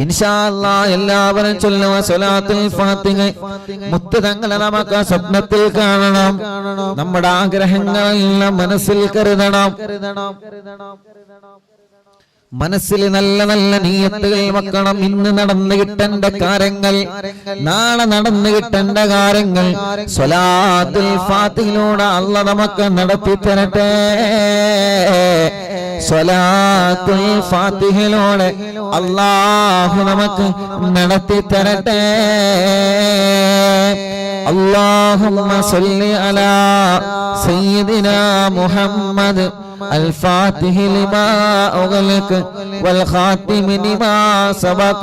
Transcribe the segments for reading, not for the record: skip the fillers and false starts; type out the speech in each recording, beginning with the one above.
ഇൻഷാ അല്ലാഹ് എല്ലാവരും ചൊല്ലുക സ്വലാത്തുൽ ഫാത്തിഹ. മുത്ത് തങ്ങളെ നമുക്ക് സ്വപ്നത്തിൽ കാണണം. നമ്മുടെ ആഗ്രഹങ്ങളെല്ലാം മനസ്സിൽ കരുതണം. മനസ്സിൽ നല്ല നല്ല നിയ്യത്തുകൾ വെക്കണം. ഇന്ന് നടന്നു കിട്ടേണ്ട കാര്യങ്ങൾ, നാളെ നടന്നു കിട്ടേണ്ട കാര്യങ്ങൾ സ്വലാത്തുൽ ഫാത്തിഹയിലൂടെ അല്ലാഹ് നമുക്ക് നടത്തി തരട്ടെ. സ്വലാത്തുൽ ഫാത്തിഹയിലൂടെ അല്ലാഹു നമുക്ക് നടത്തി തരട്ടെ. اللهم صل على سيدنا محمد الفاتح لما أغلق والخاتم لما سبق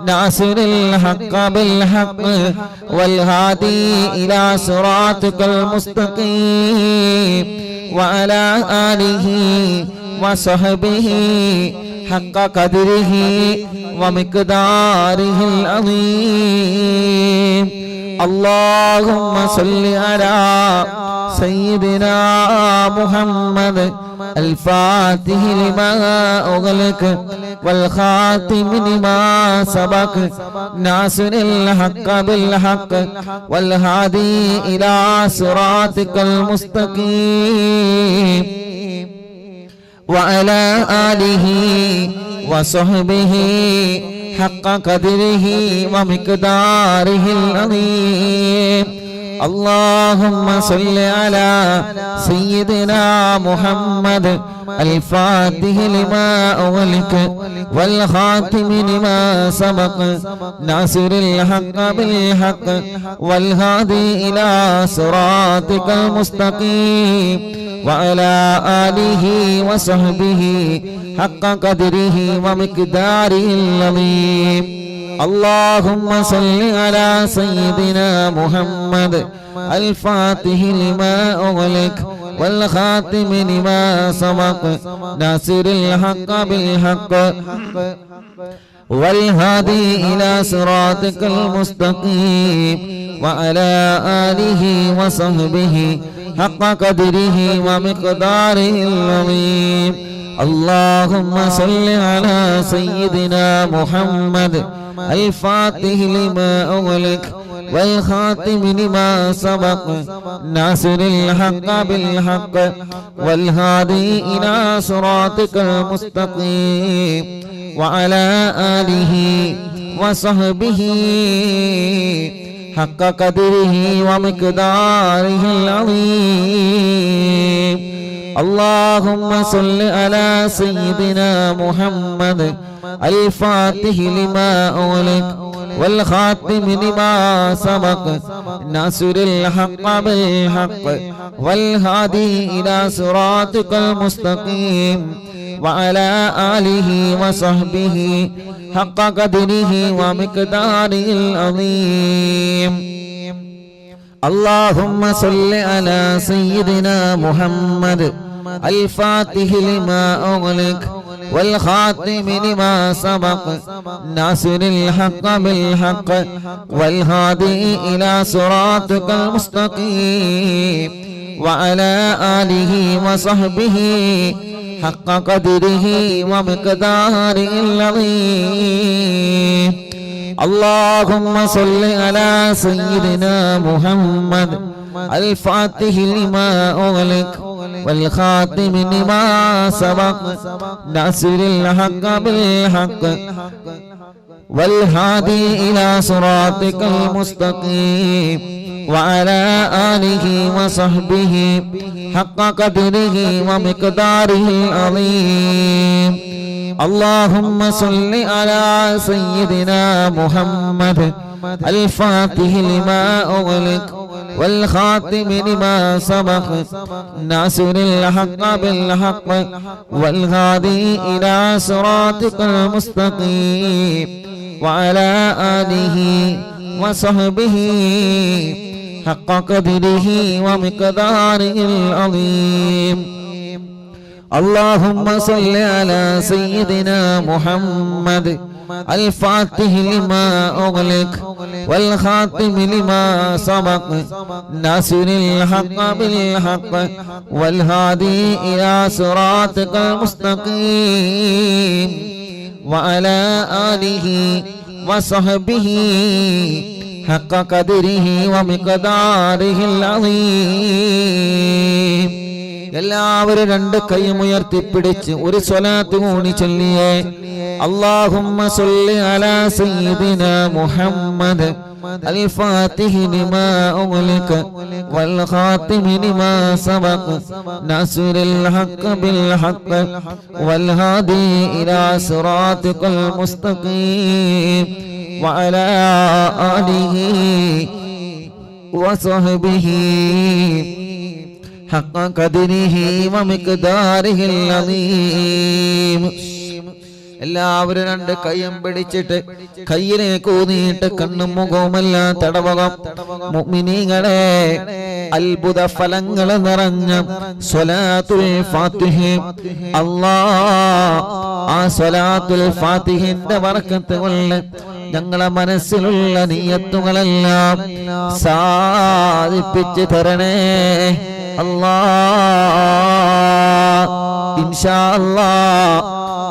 ناصر الحق بالحق والهادي إلى صراطك المستقيم وعلى آله وصحبه حق قدره ومقداره العظيم. اللهم صل على سيدنا محمد الفاتح لما أغلق والخاتم لما سبق ناصر الحق بالحق والهادي إلى صراطك المستقيم وعلى آله وصحبه حق قدره ومقداره العظيم. اللهم صل على سيدنا محمد الفاتح لما أغلق والخاتم لما سبق ناصر الحق بالحق والهادي إلى صراطك المستقيم وعلى آله وصحبه حق قدره ومقداره العظيم. اللهم صل على سيدنا محمد الفاتح لما أغلق والخاتم لما سبق ناصر الحق بالحق والهادي إلى صراطك المستقيم وعلى آله وصحبه حق قدره ومقداره العظيم. اللهم صل على سيدنا محمد الفاتح لما أغلق والخاتم لما سبق ناصر الحق بالحق والهادي إلى صراطك المستقيم وعلى آله وصحبه حق قدره ومقداره العظيم. اللهم صل على سيدنا محمد الفاتح لما أغلق والخاتم لما سبق ناصر الحق بالحق والهادي إلى صراطك المستقيم وعلى آله وصحبه حق قدره ومقداره العظيم. اللهم صل على سيدنا محمد الفاتح لما أغلق والخاتم لما سبق ناصر الحق بالحق والهادي إلى صراطك المستقيم وعلى آله وصحبه حق قدره ومقداره العظيم. اللهم صل على سيدنا محمد الفاتح لما أغلق والخاتم لما سبق ناصر الحق بالحق والهادي إلى صراطك المستقيم وعلى آله وصحبه حق قدره ومقداره العظيم. اللهم صل على سيدنا محمد الفاتح لما أغلق والخاتم لما سبق ناصر الحق بالحق والهادي إلى صراطك المستقيم وعلى آله وصحبه حق قدره ومقداره العظيم. اللهم صل على سيدنا محمد الفاتح لما أغلق والخاتم لما سبق ناصر الحق بالحق والهادي إلى صراطك المستقيم وعلى آله وصحبه حق قدره ومقداره العظيم. എല്ലാവരും രണ്ട് കൈയും ഉയർത്തിപ്പിടിച്ച് ഒരു സ്വലാത്ത് കൂടി ചൊല്ലിയേ. اللهم صل على سيدنا محمد الفاتح لما أغلق والخاتم لما سبق ناصر الحق بالحق والهادي إلى صراطك المستقيم وعلى آله وصحبه حق قدره ومقداره العظيم. എല്ലാവരും രണ്ട് കൈയും പിടിച്ചിട്ട് കയ്യിലേക്ക് ഊന്നിയിട്ട് കണ്ണും മുഖവുമെല്ലാം തടവകം. മുഅ്മിനീങ്ങളെ, അത്ഭുത ഫലങ്ങൾ നിറഞ്ഞ സ്വലാത്തുൽ ഫാത്തിഹ, ആ സ്വലാത്തുൽ ഫാത്തിഹിന്റെ ബർക്കത്ത് കൊണ്ട് ഞങ്ങളെ മനസ്സിലുള്ള നിയ്യത്തുകളെല്ലാം സാധിപ്പിച്ച് തരണേ അല്ലാഹ്. ഇൻഷാ അല്ലാഹ്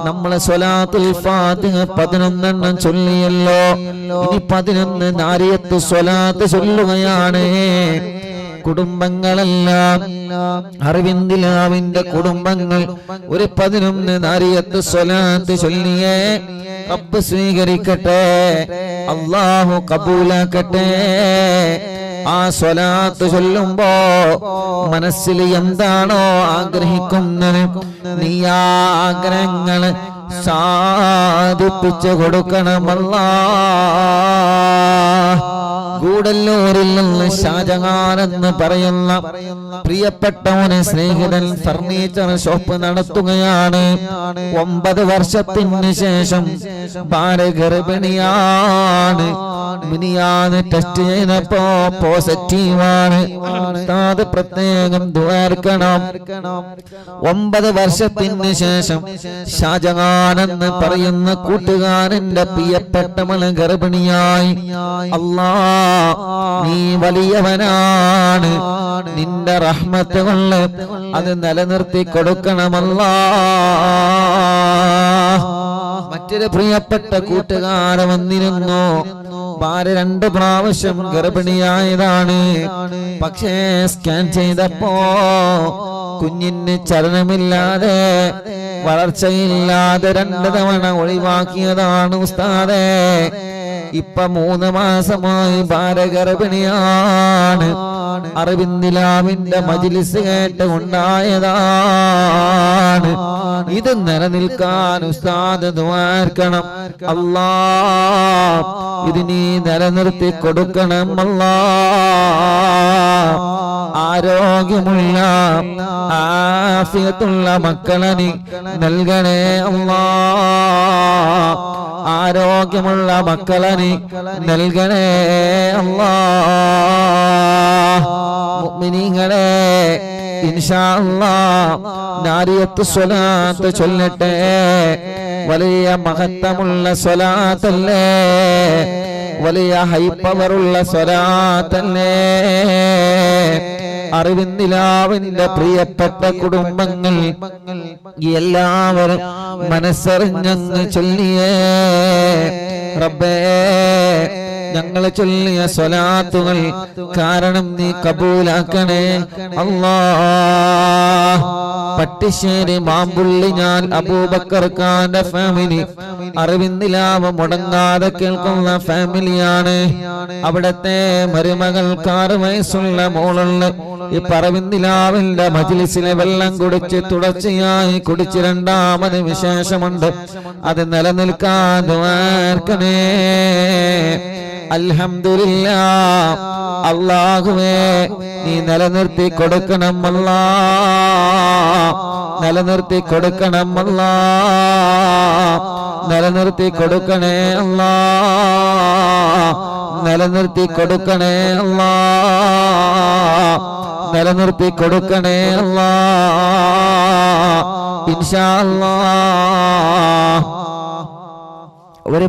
നമ്മളെ സ്വലാത്തുൽ ഫാത്തിഹ 11 ചൊല്ലിയല്ലോ. ഇനി 11 നാരിയത്ത് സ്വലാത്ത് ചൊല്ലുകയാണ്. കുടുംബങ്ങളെല്ലാം അറിവിന്ദിലാവിന്റെ കുടുംബങ്ങൾ ഒരു 11 നാരിയത്ത് സ്വലാത്ത് ചൊല്ലിയേ. റബ്ബ് സ്വീകരിക്കട്ടെ, അല്ലാഹു കബൂലാക്കട്ടെ. ആ സ്വലാത്ത് ചൊല്ലുമ്പോ മനസ്സിൽ എന്താണോ ആഗ്രഹിക്കുന്നത് നീ ആ ആഗ്രഹങ്ങൾ സാധിപ്പിച്ചു കൊടുക്കണമല്ലാഹ്. ഗൂഡല്ലൂരിൽ നിന്ന് ഷാജഹാൻ എന്ന് പറയുന്ന പ്രിയപ്പെട്ടവന് സ്നേഹിതൻ ഫർണിച്ചർ ഷോപ്പ് നടത്തുകയാണ്. 9 വർഷത്തിന് ശേഷം ഭാര്യ ഗർഭിണിയാണ്. മിനിയാന്ന് ടെസ്റ്റ് ചെയ്തപ്പോ പോസിറ്റീവാണ്. അത് പ്രത്യേകം ദ്വാർക്കണം. 9 വർഷത്തിന് ശേഷം ഷാജഹാൻ എന്ന് പറയുന്ന കൂട്ടുകാരന്റെ പ്രിയപ്പെട്ടവള് ഗർഭിണിയായി. അല്ലാഹ്, നീ വലിയവനാണ്, നിന്റെ റഹ്മത്ത് കൊണ്ട് അത് നിലനിർത്തി കൊടുക്കണമല്ലാഹ്. മറ്റൊരു പ്രിയപ്പെട്ട കൂട്ടുകാരൻ വന്നിരുന്നു. ഭാര്യ 2 പ്രാവശ്യം ഗർഭിണിയായതാണ്. പക്ഷേ സ്കാൻ ചെയ്തപ്പോ കുഞ്ഞിന് ചലനമില്ലാതെ വളർച്ചയില്ലാതെ 2 തവണ ഒഴിവാക്കിയതാണ് ഉസ്താദേ. ഇപ്പൊ 3 മാസമായി ഭാര്യ ഗർഭിണിയാണ്. അറിവിന്ദിലാവിന്റെ മജ്ലിസ് കേട്ട് ഉണ്ടായതാണ്. ഇത് നിലനിൽക്കാൻ ഉസ്താദ് ദുആർക്കണം. അല്ലാഹ്, ഇത് നീ നിലനിർത്തി കൊടുക്കണം അല്ലാഹ്. ആരോഗ്യമുള്ള ആഫിയത്തുള്ള മക്കളെ നീ നൽകണേ അല്ലാഹ്. ആരോഗ്യമുള്ള മക്കളെ നീ നൽകണേ അല്ലാഹ്. മുഅ്മിനീങ്ങളെ, ഇൻഷാ അല്ലാഹ് നാരിയത്ത് സ്വലാത്ത് ചൊല്ലട്ടെ. വലിയ മഹത്വമുള്ള സ്വലാത്തല്ലേ, വലിയ ഹൈപ്പവറുള്ള സ്വലാത്തല്ലേ. അറിവിന്ദിലാവിന്റെ പ്രിയപ്പെട്ട കുടുംബങ്ങൾ എല്ലാവരും മനസ്സറിഞ്ഞങ്ങ് ചൊല്ലിയേ. റബ്ബേ, ഞങ്ങൾ ചൊല്ലിയ സ്വലാത്തുകൾ കാരണം നീ കബൂലാക്കണേ അല്ലാഹ്. പട്ടിശ്ശേരി മാമ്പുള്ളി ഞാൻ അബൂബക്കർ ഖാന്റെ ഫാമിലി അറിവിന്ദിലാവ് മുടങ്ങാതെ കേൾക്കുന്ന ഫാമിലിയാണ്. അവിടത്തെ മരുമകൾ 6 വയസ്സുള്ള മോളുള്ള ഈ പറവിന്ദിലാവിന്റെ മജ്ലിസിലെ വെള്ളം കുടിച്ച് തുടർച്ചയായി കുടിച്ച് 2ാമത് വിശേഷമുണ്ട്. അത് നിലനിൽക്കാൻ ദുആർക്കണേ. അൽഹംദുലില്ലാഹ്. അല്ലാഹുവേ, നീ നിലനിർത്തി കൊടുക്കണം അല്ലാഹ്. നിലനിർത്തി കൊടുക്കണം അല്ലാഹ്. നിലനിർത്തി കൊടുക്കണേ അല്ലാഹ്. നിലനിർത്തി കൊടുക്കണേ അല്ലാഹ്. നിലനിർത്തി കൊടുക്കണേ അല്ലാഹ്. ഇൻഷാ അല്ലാഹ്. ഒരു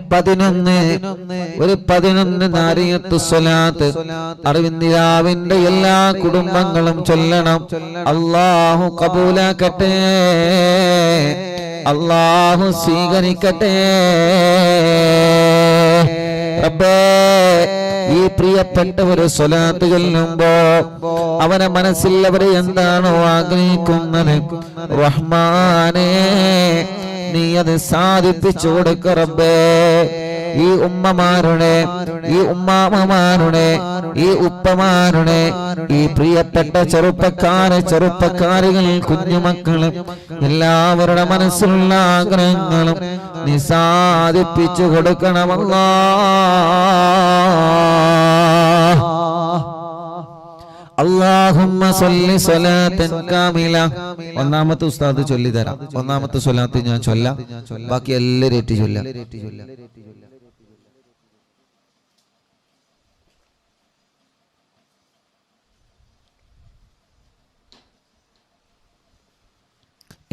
11 നാരിയത്ത് സ്വലാത്ത് അറിവിന്ദിലാവിന്റെ എല്ലാ കുടുംബങ്ങളും ചൊല്ലണം. അല്ലാഹു കബൂലാക്കട്ടെ. അല്ലാഹു സ്വീകരിക്കട്ടെ. റബ്ബേ, ഈ പ്രിയപ്പെട്ടവർ സ്വലാത്ത് ചൊല്ലുമ്പോ അവനെ മനസ്സിൽ അവർ എന്താണോ ആഗ്രഹിക്കുന്നത് റഹ്മാനേ നീ അത് സാധിപ്പിച്ചു കൊടുക്ക റബ്ബേ. ഈ ഉമ്മമാരുടെ, ഈ ഉമ്മാമ്മമാരുടെ, ഈ ഉപ്പമാരുടെ, ഈ പ്രിയപ്പെട്ട ചെറുപ്പക്കാരികൾ, കുഞ്ഞുമക്കള് എല്ലാവരുടെ മനസ്സിലുള്ള ആഗ്രഹങ്ങളും നീ സാധിപ്പിച്ചു കൊടുക്കണമല്ലാ. അല്ലാഹുമ്മ സ്വല്ലി സ്വലാത്തൻ കാമില. ഒന്നാമത്തെ ഉസ്താദ് ചൊല്ലി തരാം. ഒന്നാമത്തെ സ്വലാത്ത് ഞാൻ ചൊല്ലാം, ബാക്കി എല്ലാവരും ഏറ്റി ചൊല്ലാം.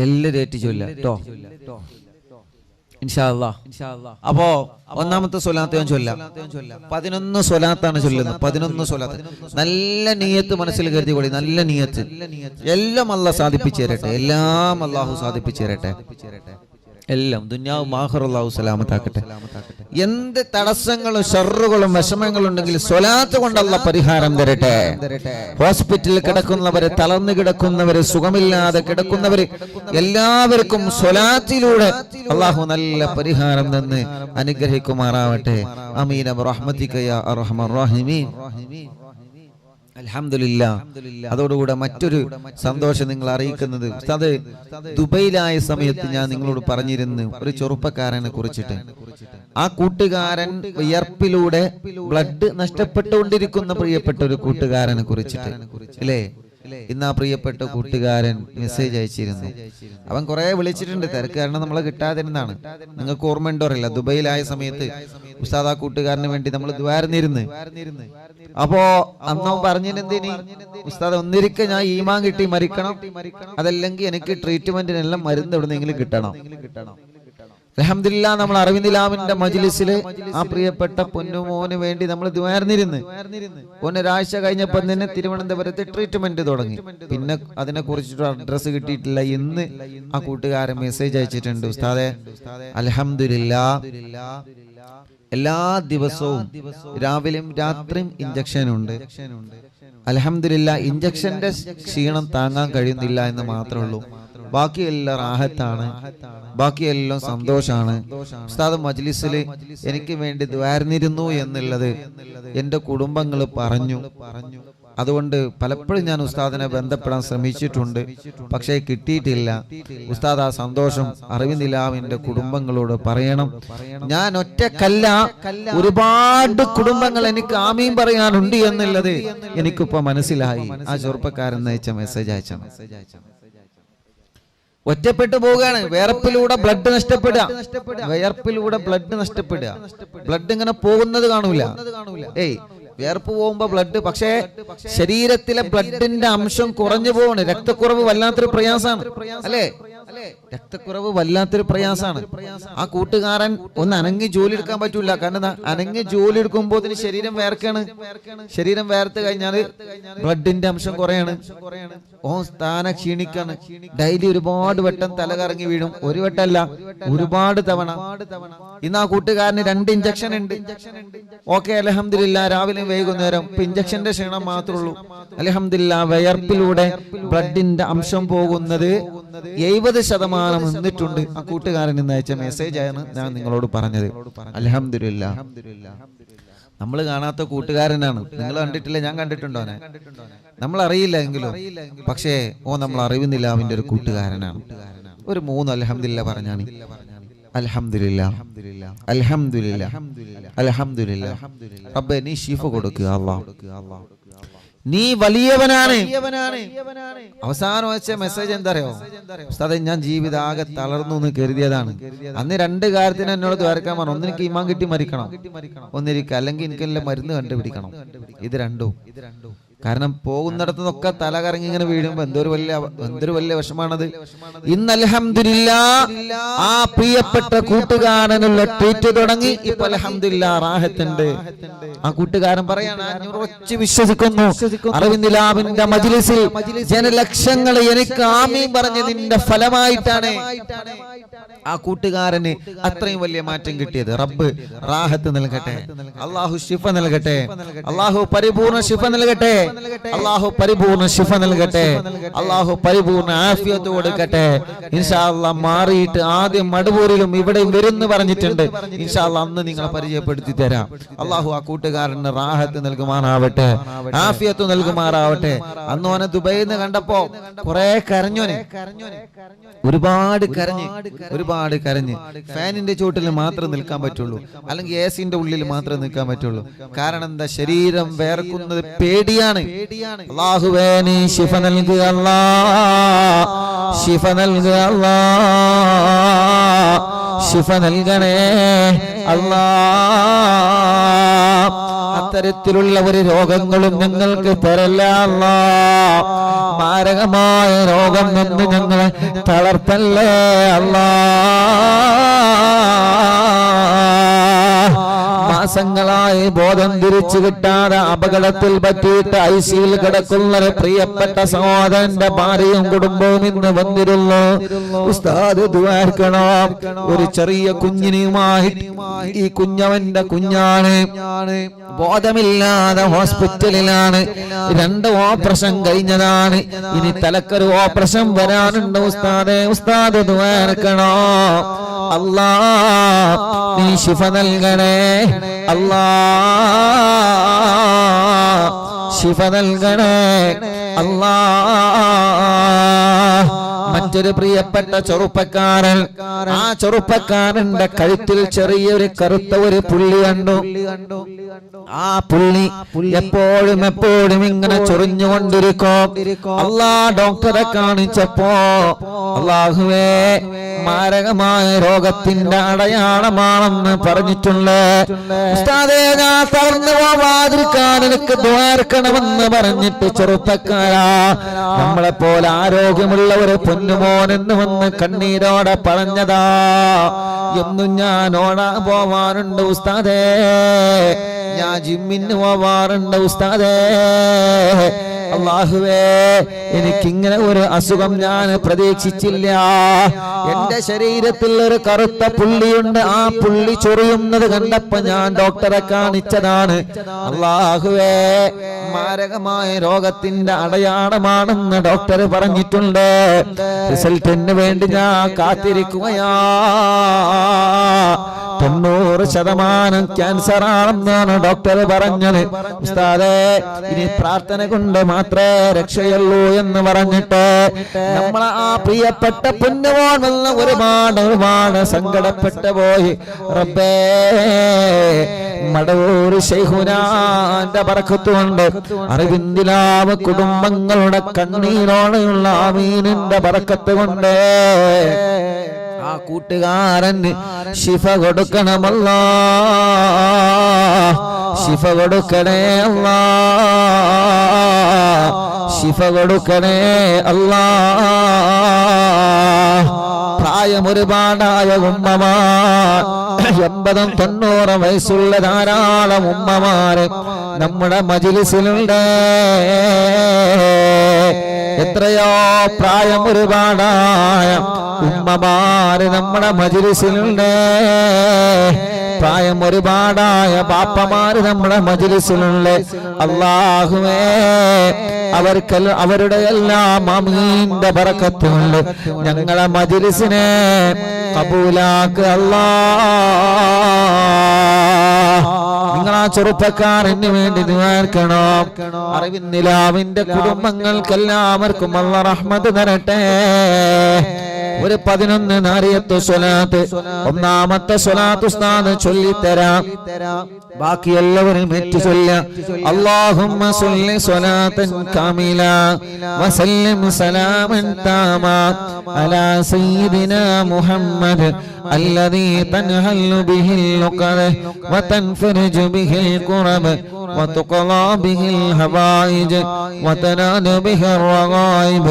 എല്ലാവരും ഏറ്റി ചൊല്ലാം കേട്ടോ, ഇൻഷാ അല്ലാഹ്. അപ്പോ ഒന്നാമത്തെ സ്വലാത്ത് ഞാൻ ചൊല്ലാം. 11 സ്വലാത്താണ് ചൊല്ലുന്നത്. 11 സ്വലാത്ത്. നല്ല നിയ്യത്ത് മനസ്സിൽ കരുതി കൂടി, നല്ല നിയ്യത്ത്. എല്ലാം അല്ലാഹ് സാധിപ്പിച്ചു തരട്ടെ, എല്ലാം അല്ലാഹു സാധിപ്പിച്ചു തരട്ടെ. എല്ലാം ദുനിയാവും ആഖിറവും അല്ലാഹു സലാമത്താക്കട്ടെ. എന്ത് തടസ്സങ്ങളും ഷർറുകളും വിഷമങ്ങളും ഉണ്ടെങ്കിൽ സ്വലാത്ത് കൊണ്ട് അല്ലാഹ് പരിഹാരം തരട്ടെ. ഹോസ്പിറ്റലിൽ കിടക്കുന്നവര്, തളർന്നു കിടക്കുന്നവര്, സുഖമില്ലാതെ കിടക്കുന്നവര് എല്ലാവർക്കും സ്വലാത്തിലൂടെ അല്ലാഹു നല്ല പരിഹാരം തന്ന് അനുഗ്രഹിക്കുമാറാവട്ടെ. ആമീൻ ബിറഹ്മതിക യാ അർഹമർ റഹീമീൻ. അൽഹംദുലില്ലാഹ്. അതോടുകൂടെ മറ്റൊരു സന്തോഷം നിങ്ങൾ അറിയിക്കുന്നത്, ഉസ്താദ് ദുബൈയിലായ സമയത്ത് ഞാൻ നിങ്ങളോട് പറഞ്ഞിരുന്നു ഒരു ചെറുപ്പക്കാരനെ കുറിച്ചിട്ട്. ആ കൂട്ടുകാരൻ വിയർപ്പിലൂടെ ബ്ലഡ് നഷ്ടപ്പെട്ടുകൊണ്ടിരിക്കുന്ന പ്രിയപ്പെട്ട ഒരു കൂട്ടുകാരനെ കുറിച്ചിട്ട് അല്ലേ? ഇന്ന് ആ പ്രിയപ്പെട്ട കൂട്ടുകാരൻ മെസ്സേജ് അയച്ചിരുന്നു. അവൻ കുറെ വിളിച്ചിട്ടുണ്ട്, തിരക്ക് കാരണം നമ്മളെ കിട്ടാതിരുന്നാണ്. നിങ്ങൾക്ക് ഓർമ്മയുണ്ടോ അറിയില്ല, ദുബൈയിലായ സമയത്ത് ഉസ്താദ് ആ കൂട്ടുകാരന് വേണ്ടി നമ്മൾ ദ്വാരന്നിരുന്ന്. അപ്പോ അന്ന് പറഞ്ഞിരുന്നെന്തിനി ഉസ്താദ് ഒന്നിരിക്കെ ഞാൻ ഈമാൻ കിട്ടി മരിക്കണം, അതല്ലെങ്കിൽ എനിക്ക് ട്രീറ്റ്മെന്റിനെല്ലാം മരുന്ന് എവിടെന്നെങ്കിലും കിട്ടണം. അൽഹംദുലില്ലാഹ്, നമ്മൾ അറിവിന്ദിലാമിന്റെ മജ്ലിസില് ആ പ്രിയപ്പെട്ട പൊന്നുമോന് വേണ്ടി നമ്മൾ ദ്വാരന്നിരുന്ന്. ഒരാഴ്ച കഴിഞ്ഞപ്പോൾ തന്നെ തിരുവനന്തപുരത്ത് ട്രീറ്റ്മെന്റ് തുടങ്ങി. പിന്നെ അതിനെ കുറിച്ചിട്ട് അഡ്രസ് കിട്ടിയിട്ടില്ല. ഇന്ന് ആ കൂട്ടുകാരൻ മെസ്സേജ് അയച്ചിട്ടുണ്ട്, ഉസ്താദെ അൽഹംദുലില്ലാഹ് എല്ലാ ദിവസവും രാവിലെയും രാത്രിയും ഇഞ്ചക്ഷൻ ഉണ്ട്. അൽഹംദുലില്ലാഹ് ഇഞ്ചക്ഷന്റെ ക്ഷീണം താങ്ങാൻ കഴിയുന്നില്ല എന്ന് മാത്രമേ ഉള്ളൂ. ബാക്കിയെല്ലാം റാഹത്താണ്, ബാക്കിയെല്ലാം സന്തോഷാണ്. ഉസ്താദ് മജ്ലിസിൽ എനിക്ക് വേണ്ടി ദ്വാരന്നിരുന്നു എന്നുള്ളത് എന്റെ കുടുംബങ്ങൾ പറഞ്ഞു. അതുകൊണ്ട് പലപ്പോഴും ഞാൻ ഉസ്താദിനെ ബന്ധപ്പെടാൻ ശ്രമിച്ചിട്ടുണ്ട്, പക്ഷേ കിട്ടിയിട്ടില്ല. ഉസ്താദ് ആ സന്തോഷം അറിവിന്ദിലാവിന്റെ കുടുംബങ്ങളോട് പറയണം. ഞാൻ ഒറ്റക്കല്ല, ഒരുപാട് കുടുംബങ്ങൾ എനിക്ക് ആമീൻ പറയാനുണ്ട് എന്നുള്ളത് എനിക്കിപ്പോ മനസ്സിലായി. ആ ചെറുപ്പക്കാരൻ അയച്ച മെസ്സേജ് അയച്ച ഒറ്റപ്പെട്ടു പോവുകയാണ്. വിയർപ്പിലൂടെ ബ്ലഡ് നഷ്ടപ്പെടുക, വിയർപ്പിലൂടെ ബ്ലഡ് നഷ്ടപ്പെടുക. ബ്ലഡ് ഇങ്ങനെ പോകുന്നത് കാണൂല. വിയർപ്പ് പോകുമ്പോ ബ്ലഡ്, പക്ഷേ ശരീരത്തിലെ ബ്ലഡിന്റെ അംശം കുറഞ്ഞു പോവാണ്. രക്തക്കുറവ് വല്ലാത്തൊരു പ്രയാസമാണ് അല്ലേ? രക്തക്കുറവ് വല്ലാത്തൊരു പ്രയാസമാണ്. ആ കൂട്ടുകാരൻ ഒന്ന് അനങ്ങി ജോലി എടുക്കാൻ പറ്റൂല. കാരണം അനങ്ങി ജോലി എടുക്കുമ്പോ ശരീരം വേർക്കാണ്. ശരീരം വേർത്ത് കഴിഞ്ഞാല് ബ്ലഡിന്റെ അംശം കുറയാണ്. സ്ഥാന ക്ഷീണിക്കാണ്. ഡെയിലി ഒരുപാട് വട്ടം തല കറങ്ങി വീഴും. ഒരു വട്ടമല്ല, ഒരുപാട് തവണ. ഇന്ന് ആ കൂട്ടുകാരന് 2 ഇഞ്ചക്ഷൻ ഉണ്ട്. ഓക്കെ, അൽഹംദുലില്ലാഹ് രാവിലെ വൈകുന്നേരം. ഇപ്പൊ ഇഞ്ചക്ഷന്റെ ക്ഷീണം മാത്രമേ ഉള്ളൂ. അൽഹംദുലില്ലാഹ് വിയർപ്പിലൂടെ ബ്ലഡിന്റെ അംശം പോകുന്നത് 70% നിന്നിട്ടുണ്ട്. ആ കൂട്ടുകാരൻ ഇന്ന് അയച്ച മെസ്സേജ് ആണ് ഞാൻ നിങ്ങളോട് പറഞ്ഞത്. അൽഹംദുലില്ലാഹ്. നമ്മൾ കാണാത്ത കൂട്ടുകാരനാണ്. നിങ്ങൾ കണ്ടിട്ടില്ല, ഞാൻ കണ്ടിട്ടുണ്ടോ? നമ്മൾ അറിയില്ല എങ്കിലും, പക്ഷേ നമ്മൾ അറിവുന്നില്ലാവിന്റെ ഒരു കൂട്ടുകാരനാണ്. ഒരു 3 അൽഹംദുലില്ലാഹ് പറഞ്ഞാണ്. അൽഹംദുലില്ലാഹ്, അൽഹംദുലില്ലാഹ്, അൽഹംദുലില്ലാഹ്. റബ്ബേ നീ ശിഫ കൊടുക്കുക അല്ലാഹ്, നീ വലിയവനാണ്. അവസാനം വെച്ച മെസ്സേജ് എന്താ അറിയോ? ഉസ്താദേ ഞാൻ ജീവിതാകെ തളർന്നു എന്ന് കരുതിയതാണ്. അന്ന് 2 കാര്യത്തിന് എന്നോട് ദ്വാരക്കാൻ പറഞ്ഞു. ഒന്നെനിക്ക് ഈമാൻ കിട്ടി മരിക്കണം, ഒന്നിരിക്കുക, അല്ലെങ്കിൽ എനിക്ക് എല്ലാം മരുന്ന് കണ്ടുപിടിക്കണം. ഇത് രണ്ടും കാരണം പോകുന്നിടത്തു നിന്നൊക്കെ തല കറങ്ങി ഇങ്ങനെ വീഴുമ്പോ എന്തൊരു വലിയ വിഷമാണത്. ഇന്ന് അൽഹംദുലില്ലാഹ് ആ പ്രിയപ്പെട്ട കൂട്ടുകാരനുള്ള ട്രീറ്റ് തുടങ്ങി. ഇപ്പൊ അൽഹംദുലില്ലാഹ് റാഹത്തുണ്ട്. ആ കൂട്ടുകാരൻ പറയാണ്, ഞാൻ ഉറച്ചു വിശ്വസിക്കുന്നു അറിവിന്ദ് ലാബിന്റെ മജ്ലിസിൽ ജനലക്ഷങ്ങൾ എനിക്ക് ആമീൻ പറഞ്ഞതിന്റെ ഫലമായിട്ടാണ് ആ കൂട്ടുകാരന് അത്രയും വലിയ മാറ്റം കിട്ടിയത്. റബ്ബ് റാഹത്ത് നൽകട്ടെ, അല്ലാഹു ശിഫ നൽകട്ടെ, അല്ലാഹു പരിപൂർണ ശിഫ നൽകട്ടെ, അല്ലാഹു പരിപൂർണ ശിഫ നൽകട്ടെ, അല്ലാഹു പരിപൂർണ ആഫിയത്ത് കൊടുക്കട്ടെ. ഇൻഷാ അല്ലാഹ് മാറിയിട്ട് ആദ്യം മടവൂരിലും ഇവിടെ വരുന്നു പറഞ്ഞിട്ടുണ്ട്. ഇൻഷാ അല്ലാഹ് അന്ന് നിങ്ങളെ പരിചയപ്പെടുത്തി തരാം. അല്ലാഹു ആ കൂട്ടുകാരന് റാഹത്ത് നൽകുമാറാവട്ടെ, ആഫിയത്ത് നൽകുമാറാവട്ടെ. അന്ന് ഓനെ ദുബൈയിൽ നിന്ന് കണ്ടപ്പോ കുറെ കരഞ്ഞോനെ, ഒരുപാട് കരഞ്ഞ് ഫാനിന്റെ ചോട്ടിൽ മാത്രം നിൽക്കാൻ പറ്റുള്ളൂ, അല്ലെങ്കിൽ എസിന്റെ ഉള്ളിൽ മാത്രം നിൽക്കാൻ പറ്റുള്ളൂ. കാരണം എന്താ, ശരീരം വേർക്കുന്നത് പേടിയാണ്. അല്ലാഹുവേ നീ ശിഫ നൽകുക അല്ലാഹ്, ശിഫ നൽകുക അല്ലാഹ്, ശിഫ നൽകണേ അല്ലാഹ്. അത്തരത്തിലുള്ള ഒരു രോഗങ്ങളും ഞങ്ങൾക്ക് തരല്ല അല്ലാഹ്. മാരകമായ രോഗം നിന്ന് ഞങ്ങളെ തളർത്തല്ലേ അല്ലാഹ്. മാസങ്ങളായി ബോധം തിരിച്ചു കിട്ടാതെ അപകടത്തിൽ പറ്റിയിട്ട് ഐസിയിൽ കിടക്കുന്ന പ്രിയപ്പെട്ട സഹോദരന്റെ ഭാര്യയും കുടുംബവും ഇന്ന് വന്നിരുന്നു. ഉസ്താദ് ദുആർക്കണം. ഒരു ചെറിയ കുഞ്ഞിനുമായി, ഈ കുഞ്ഞവന്റെ കുഞ്ഞാണ്, ബോധമില്ലാതെ ഹോസ്പിറ്റലിലാണ്. 2 ഓപ്പറേഷൻ കഴിഞ്ഞതാണ്. ഇനി തലക്കൊരു ഓപ്പറേഷൻ വരാനുണ്ട്. ഉസ്താദ് ദുആർക്കണം. അല്ലാഹ് നീ ശിഫ നൽകണേ അല്ലാഹ്, ശിഫ നൽകണേ അല്ലാഹ്. മറ്റൊരു പ്രിയപ്പെട്ട ചെറുപ്പക്കാരൻ, ആ ചെറുപ്പക്കാരന്റെ കഴുത്തിൽ ചെറിയൊരു കറുത്ത ഒരു പുള്ളി കണ്ടു. ആ പുള്ളി എപ്പോഴും ഇങ്ങനെ ചൊറിഞ്ഞുകൊണ്ടിരിക്കും. അല്ലാഹ് ഡോക്ടറെ കാണിച്ചപ്പോ അല്ലാഹുവേ മാരകമായ രോഗത്തിന്റെ അടയാളമാണെന്ന് പറഞ്ഞിട്ടുണ്ട്. ഉസ്താദേ ഞാൻ തളർന്നു പോവാതിരിക്കാൻ എനിക്ക് ദ്വാരക്കണമെന്ന് പറഞ്ഞിട്ട് ചെറുപ്പക്കാരാ, നമ്മളെ പോലെ ആരോഗ്യമുള്ള ഒരു പൊന്നുമോൻ എന്ന് വന്ന് കണ്ണീരോടെ പറഞ്ഞതാ. എന്നും ഞാൻ ഓടാൻ പോവാറുണ്ട് ഉസ്താദേ, ഞാൻ ജിമ്മിന് പോവാറുണ്ട് ഉസ്താദേ. അല്ലാഹുവേ എനിക്കിങ്ങനെ ഒരു അസുഖം ഞാൻ പ്രതീക്ഷിച്ചില്ല. എന്റെ ശരീരത്തിൽ ഒരു കറുത്ത പുള്ളിയുണ്ട്. ആ പുള്ളി ചൊറിയുന്നത് കണ്ടപ്പോ ഞാൻ ഡോക്ടറെ കാണിച്ചതാണ്. അല്ലാഹുവേ മാരകമായ രോഗത്തിന്റെ അടയാളമാണെന്ന് ഡോക്ടർ പറഞ്ഞിട്ടുണ്ട്. റിസൾട്ടിന് വേണ്ടി ഞാൻ കാത്തിരിക്കുകയാ. 90% ക്യാൻസർ ആണെന്നാണ് ഡോക്ടർ പറഞ്ഞത്. ഉസ്താദേ ഇനി പ്രാർത്ഥന കൊണ്ട് മാത്രമേ രക്ഷയുള്ളൂ എന്ന് പറഞ്ഞിട്ട് നമ്മളെ ആ പ്രിയപ്പെട്ട പൊന്നുമോൻ വന്ന ഒരുപാട് സങ്കടപ്പെട്ടു പോയി. റബ്ബേ മടവൂർ ശൈഖുനാന്റെ ബറക്കത്ത് കൊണ്ട് അറിവിന്ദ് ലാബ് കുടുംബങ്ങളുടെ കണ്ണീരോടെയുള്ള ആമീനിന്റെ ബറക്കത്ത് കൊണ്ട് ആ കൂട്ടുകാരന് ശിഫ കൊടുക്കണമല്ലാഹ്, ശിഫ കൊടുക്കണേ അല്ലാഹ്, ശിഫ കൊടുക്കണേ അല്ലാഹ്. പ്രായം ഒരുപാടായ ഉമ്മമാർ, 80-90 വയസ്സുള്ള ധാരാളം ഉമ്മമാര് നമ്മുടെ മജ്ലിസിലുണ്ട്. എത്രയോ പ്രായം ഒരുപാടായ ഉമ്മമാര് നമ്മുടെ മജ്ലിസിലുണ്ട്. പ്രായം ഒരുപാടായ ബാപ്പമാര് നമ്മുടെ മജ്ലിസിലുണ്ട്. അല്ലാഹുവേ അവരുടെ എല്ലാം ആമീന്റെ ബറക്കത്ത് കൊണ്ട് ഞങ്ങളെ മജ്ലിസിനെ കബൂലാക്ക് അല്ലാഹ്. നിങ്ങൾ ആ ചെറുപ്പക്കാരന് വേണ്ടി ദുആർക്കണം. അറിവിന്ദ് ലാബിന്റെ കുടുംബങ്ങൾക്കെല്ലാവർക്കും അല്ലാഹ് റഹ്മത്ത് തരട്ടെ. ഒരു 11 നാരിയത്ത് സ്വലാത്ത്, ഒന്നാമത്തെ സ്വലാത്ത് ഉസ്താദ് ചൊല്ലിത്തരാം, ബാക്കി എല്ലാവരും ഏറ്റു ചൊല്ലാം. അല്ലാഹുമ്മ സ്വല്ലി സ്വലാത്തൻ കാമില വസല്ലിം സലാമൻ താമാ അലാ സയ്യിദിനാ മുഹമ്മദ് الذي تنهل به اللقب وتنفرج به الكرب وتقضى به الحوائج وتنال به الرغائب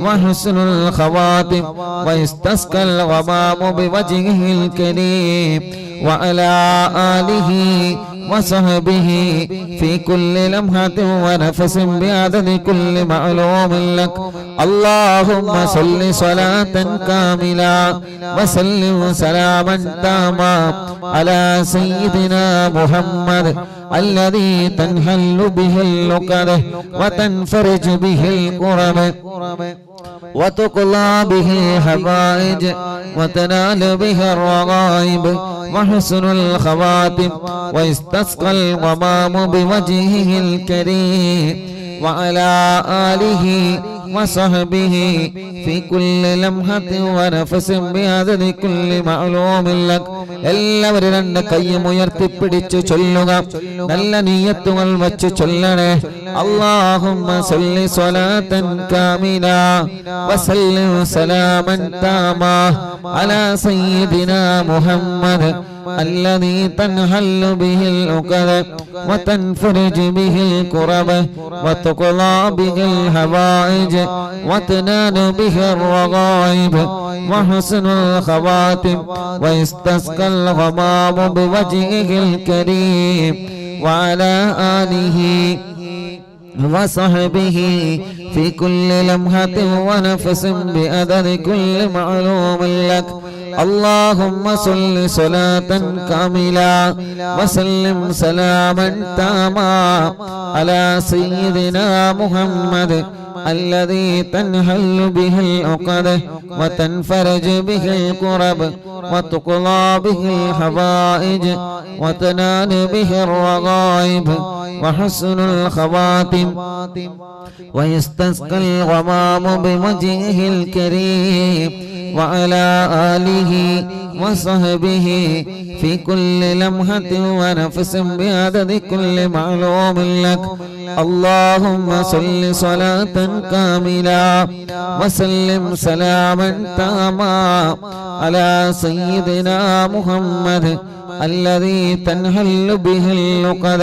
وحسن الخواتم ويستسقى الغمام بوجهه الكريم وعلى آله وصحبه في كل لمحة ونفس بعدد كل معلوم لك. اللهم صل صلاة كاملة وسلم سلاما تاما على سيدنا محمد الذي تنحل به اللقد وتنفرج به الكرب وتقضى به الحوائج وتنال به الرغائب وحسن الخواتم ويستسقى الغمام بوجهه الكريم وعلى آله وصحبه في كل لمحة ونفس بعدد كل معلوم لك. എല്ലാവരും രണ്ട് കൈയും ഉയർത്തിപ്പിടിച്ച് ചൊല്ലുക. നല്ല നിയ്യത്തുകൾ വച്ച് ചൊല്ലണേ. اللهم صل صلاة كاملة وسلم سلاما تاما على سيدنا محمد الذي تنحل به العقد وتنفرج به الكرب وتقضى به الحوائج وتنال به الرغائب وحسن الخواتم ويستسقى الغمام بوجهه الكريم وعلى آله وصحبه في كل لمحة ونفس بعدد كل معلوم لك. اللهم صل صلاة كاملة وسلم سلاما تاما على سيدنا محمد الذي تنحل به العقد وتنفرج به الكرب وتقضى به الحوائج وتنال به الرغائب وحسن الخواتم ويستسقى الغمام بوجهه الكريم وعلى آله وصحبه في كل لمحة ونفس بعدد كل معلوم لك. اللهم صل صلاة كاملة وسلم سلاما تاما على سيدنا محمد الذي تنحل به اللقد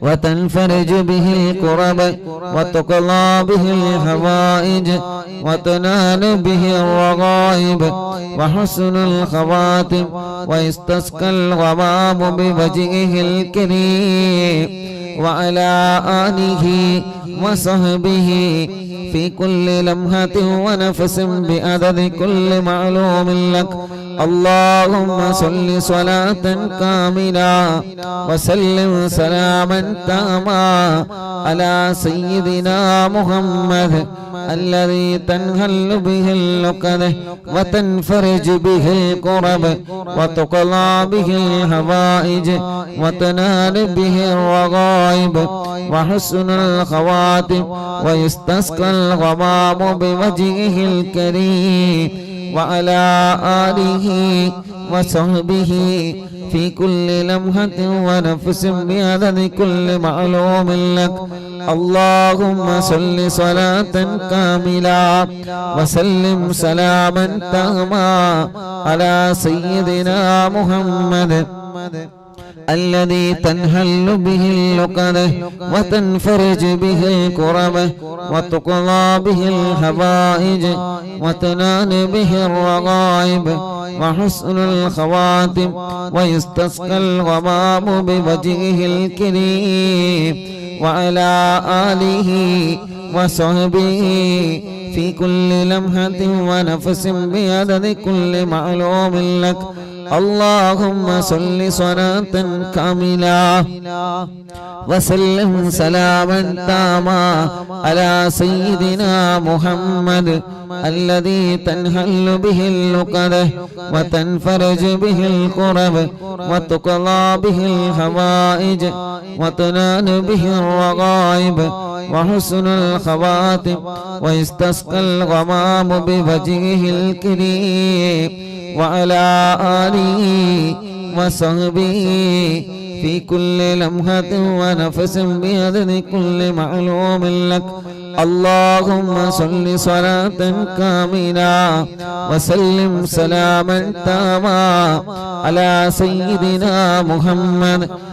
وتنفرج به الكرب وتقضى به الحوائج وتنال به الرغائب وحسن الخواتم ويستسقى الغمام بوجهه الكريم وعلى آله وصحبه في كل لمحة ونفس بعدد كل معلوم لك. اللهم صل صلاة كاملة وسلم سلاما تاما على سيدنا محمد الذي تنحل به اللقد وتنفرج به الكرب وتقضى به الحوائج وتنال به الرغائب وحسن الخواتم ويستسقى الغمام بوجهه الكريم وعلى آله وصحبه في كل لمحة ونفس بعدد كل معلوم لك. اللهم صل صلاة كاملة وسلم سلاما تاما على سيدنا محمد الذي تنحل به اللقد وتنفرج به الكرب وتقضى به الحوائج وتنال به الرغائب وحسن الخواتم ويستسقى الغمام بوجهه الكريم وعلى آله وصحبه في كل لمحة ونفس بعدد كل معلوم لك. اللهم صل صلاة كاملة وسلم سلاما تاما على سيدنا محمد الذي تنحل به اللقد وتنفرج به الكرب وتقضى به الحوائج وتنال به الرغائب وحسن الخواتم ويستسقى الغمام بوجهه الكريم وعلى آله وصحبه في كل لمحة ونفس بعدد كل معلوم لك. اللهم صل صلاة كاملة وسلم سلاما تاما على سيدنا محمد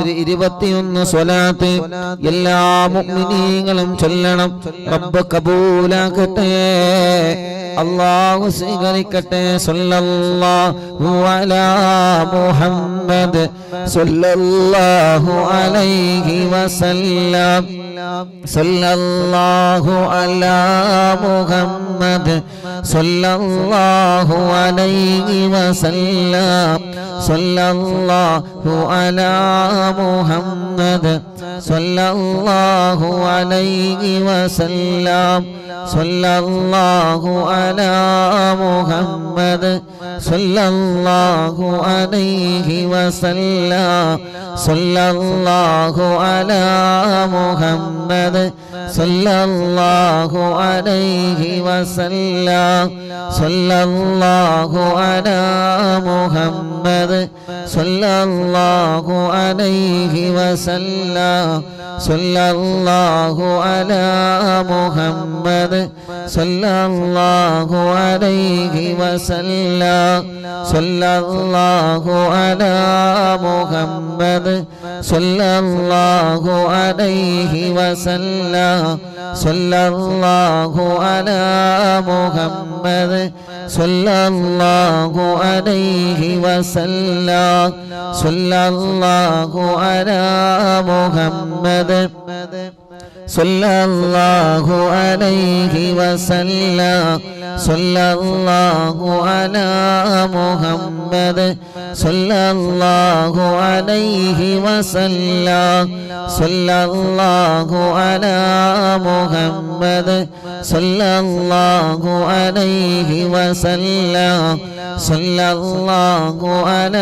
ഒരു 21 സ്വലാത്ത് എല്ലാ മുഅ്മിനീങ്ങളും ചൊല്ലണം. റബ്ബ് കബൂലാക്കട്ടെ, അല്ലാഹു സ്വീകരിക്കട്ടെ. സല്ലല്ലാഹു അലാ മുഹമ്മദ് സല്ലല്ലാഹു അലൈഹി വസല്ലം. സല്ലല്ലാഹു അലാ മുഹമ്മദ് സല്ലല്ലാഹു അലൈഹി വസല്ലം. സല്ലല്ലാഹു അലാ മുഹമ്മദ് സല്ലല്ലാഹു അലൈഹി വസല്ലം. സല്ലല്ലാഹു അലാ മുഹമ്മദ് സല്ലല്ലാഹു അലൈഹി വസല്ലം. സല്ലല്ലാഹു അലാ മുഹമ്മദ് സല്ലല്ലാഹു അലൈഹി വസല്ലം. സല്ലല്ലാഹു അലാ മുഹമ്മദ് സല്ലല്ലാഹു അലൈഹി വസല്ലം. സല്ലല്ലാഹു അലാ മുഹമ്മദ് സല്ലല്ലാഹു അലൈഹി വസല്ലം. സല്ലല്ലാഹു അലാ മുഹമ്മദ് സല്ലല്ലാഹു അലൈഹി വസല്ലം. സല്ലല്ലാഹു അലാ മുഹമ്മദ് സല്ലല്ലാഹു അലൈഹി വസല്ലം. സല്ലല്ലാഹു അലാ മുഹമ്മദ് സല്ലല്ലാഹു അലൈഹി വസല്ലം. സല്ലല്ലാഹു അലാ മുഹമ്മദ് സല്ലല്ലാഹു അലൈഹി വസല്ലം. സല്ലല്ലാഹു അലാ മുഹമ്മദ് സല്ലല്ലാഹു അലൈഹി വസല്ലം. സല്ലല്ലാഹു അലാ മുഹമ്മദ് സല്ലല്ലാഹു അലൈഹി വസല്ലം. സല്ലല്ലാഹു അലാ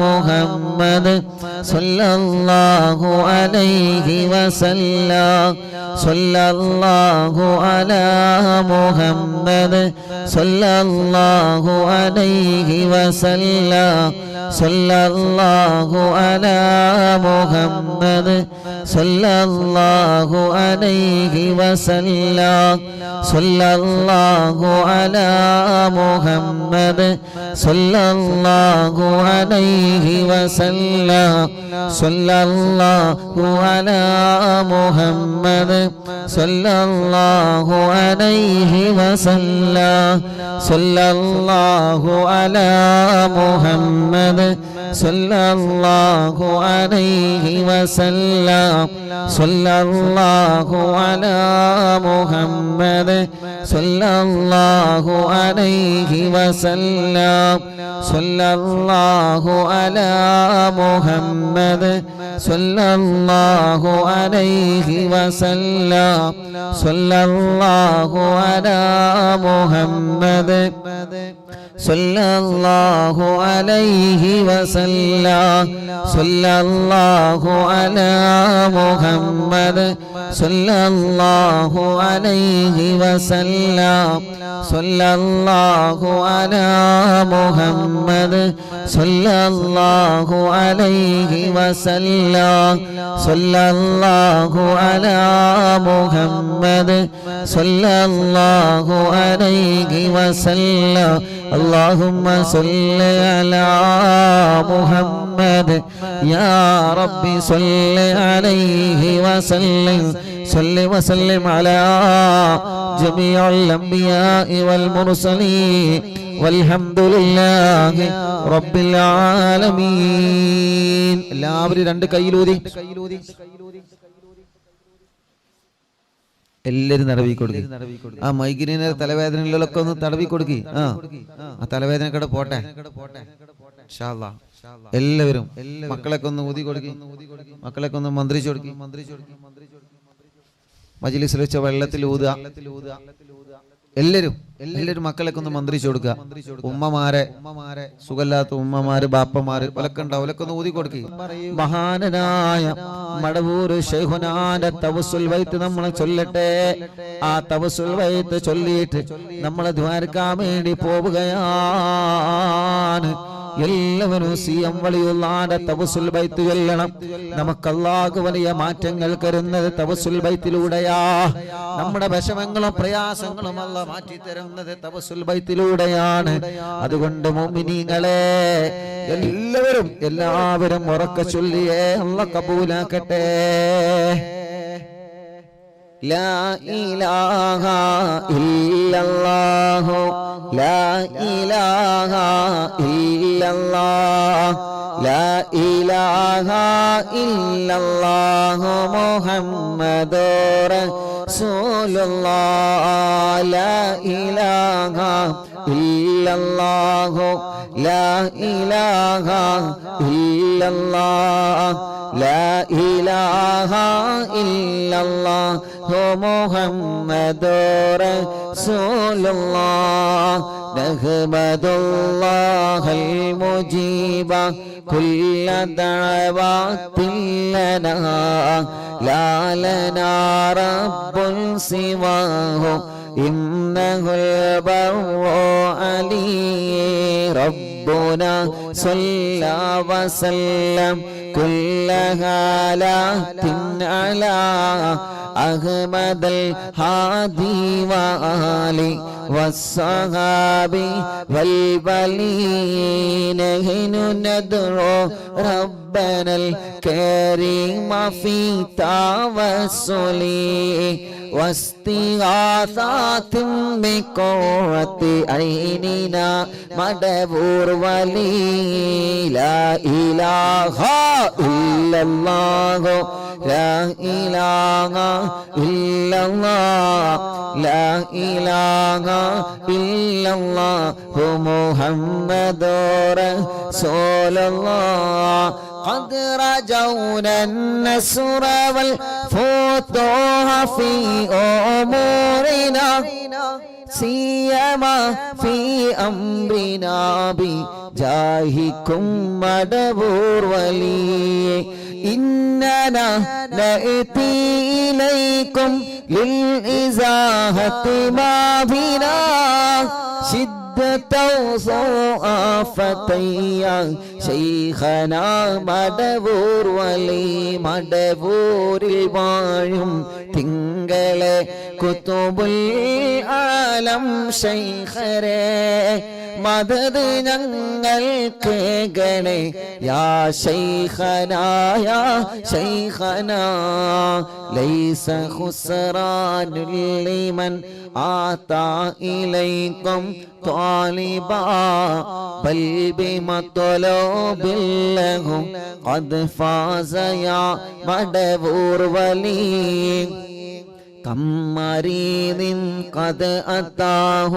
മുഹമ്മദ് സല്ലല്ലാഹു അലൈഹി വസല്ലം. സല്ലല്ലാഹു അലാ മുഹമ്മദ് സല്ലല്ലാഹു അലൈഹി വസല്ലം. സല്ലല്ലാഹു അലാ മുഹമ്മദ് സല്ലല്ലാഹു അലൈഹി വസല്ലം. സല്ലല്ലാഹു അലാ മുഹമ്മദ് സല്ലല്ലാഹു അലൈഹി വസല്ലം. സല്ലല്ലാഹു അലാ മുഹമ്മദ് സല്ലല്ലാഹു അലൈഹി വസല്ലം. സല്ലല്ലാഹു അലാ മുഹമ്മദ് സല്ലല്ലാഹു അലൈഹി വസല്ലം. സല്ലല്ലാഹു അലാ മുഹമ്മദ് സല്ലല്ലാഹു അലൈഹി വസല്ലം. സല്ലല്ലാഹു അലാ മുഹമ്മദ് സല്ലല്ലാഹു അലൈഹി വസല്ലം. സല്ലല്ലാഹു അലാ മുഹമ്മദ് സല്ലല്ലാഹു അലൈഹി വസല്ലം. സല്ലല്ലാഹു അലാ മുഹമ്മദ് സല്ലല്ലാഹു അലൈഹി വസല്ലം. സല്ലല്ലാഹു അലാ മുഹമ്മദ് സല്ലല്ലാഹു അലൈഹി വസല്ലം. اللهم صل على محمد يا ربي صل عليه وسلم. صل وسلم على جميع الأنبياء والمرسلين والحمد لله رب العالمين. എല്ലാവരും രണ്ട് കൈയിലൂതി എല്ലാരും തടവി കൊടുക്കും. ആ മൈഗ്രീന് തലവേദനകളിലൊക്കെ ഒന്ന് തടവി കൊടുക്കി. ആ തലവേദനക്കടെ പോട്ടെ. എല്ലാവരും മക്കളൊക്കെ ഒന്ന് ഊതി കൊടുക്കി, മക്കളൊക്കെ ഒന്ന് മന്ത്രിച്ചു കൊടുക്കി. മജ്‌ലിസിൽ വെച്ച വെള്ളത്തിൽ ഊതുക. എല്ലാവരും മക്കളൊക്കെ ഒന്ന് മന്ത്രിച്ചു കൊടുക്കുക. ഉമ്മമാരെ സുഖല്ലാത്ത ഉമ്മമാര് ബാപ്പമാര് ഒലക്കെ ഉണ്ടാവും, ഒലക്കെ ഒന്ന് ഊതി കൊടുക്കുക. മഹാനായ മടവൂർ ശൈഖുനാന്റെ തവസ്സുൽ വൈത്ത് നമ്മൾ ചൊല്ലട്ടെ. ആ തവസ്സുൽ വൈത്ത് ചൊല്ലിയിട്ട് നമ്മൾ ദ്വാരക്കാൻ വേണ്ടി പോവുകയാണ്. എല്ലാവരും സിയം വലിയുള്ളാന്റെ തവസ്സുൽ ബൈത്ത് ചൊല്ലണം. നമുക്ക് അല്ലാഹു വലിയ മാറ്റങ്ങൾ തരുന്നത് തവസ്സുൽ ബൈത്തിലൂടെയാ. നമ്മുടെ വിഷമങ്ങളും പ്രയാസങ്ങളും അല്ലാഹു മാറ്റി തരുന്നത് തവസ്സുൽ ബൈത്തിലൂടെയാണ്. അതുകൊണ്ട് മുഅ്മിനീങ്ങളെ എല്ലാവരും ഉറക്കെ ചൊല്ലിയേ അല്ലാഹു കബൂലാക്കട്ടെ. ലാ ഇലാഹ ഇല്ലല്ലാഹു ലാ ഇലാഹ ഇല്ലല്ലാഹ് ലാ ഇലാഹ ഇല്ലല്ലാഹു മുഹമ്മദുർ റസൂലുള്ളാഹ് ലാ ഇലാഹ ഇല്ലല്ലാഹു ലാ ഇലാഹ ഇല്ലല്ലാഹ് ലാ ഇലാഹ ഇല്ലല്ലാഹു മുഹമ്മദുർ റസൂലുള്ളാഹ് നഹ്മദുല്ലാഹൽ മുജീബ കുല്ല ദഅവാതിൻ ലനാ ലാ ലനാ റബ്ബുൻ സിവാഹു ഇന്നഹുൽ ബർറു അലീ റബ്ബുനാ സ്വല്ലാ വസല്ലം കുല്ല ഹാലാത്തിൻ അലാ അഹ്മദൽ ഹാദി വആലി വസ്സഹാബി വൽ ബലീന ഹിനുനദ്ഉ റബ്ബനൽ കരീമ ഫീ തവസ്സുലി വസ്തിഗാസാത്തിൻ ബിഖുവത്തി ഐനിനാ മദബൂർ വലി ലാ ഇലാഹ ഇല്ലല്ലാഹു ലാ ഇലാഹ ഇല്ലല്ലാഹ് ലാ ഇലാഹ ഇല്ലല്ലാഹു മുഹമ്മദുർ റസൂലുള്ളാഹ് قد رجونا النصر والفتوح في أمورنا سيما في أمرنا بجاهكم مدبور ولي إننا نأتي إليكم للإزاحة ما بنا فتيا شيخنا മടവൂർ വലി മടവൂരിൽ വാഴും തിങ്കളെ കുതുബുൽ ആലം ശൈഖരേ മദദ് ഞങ്ങൾക്ക് ഗണേ യാ ശൈഖനാ യാ ശൈഖനാ ലൈസ ഖുസ്റാനുൽ ലിമൻ ആതാ ഇലൈക്കും طالبا بل بمطلوب لهم قد فاز يا مدبور ولي كم مريض قد أتاه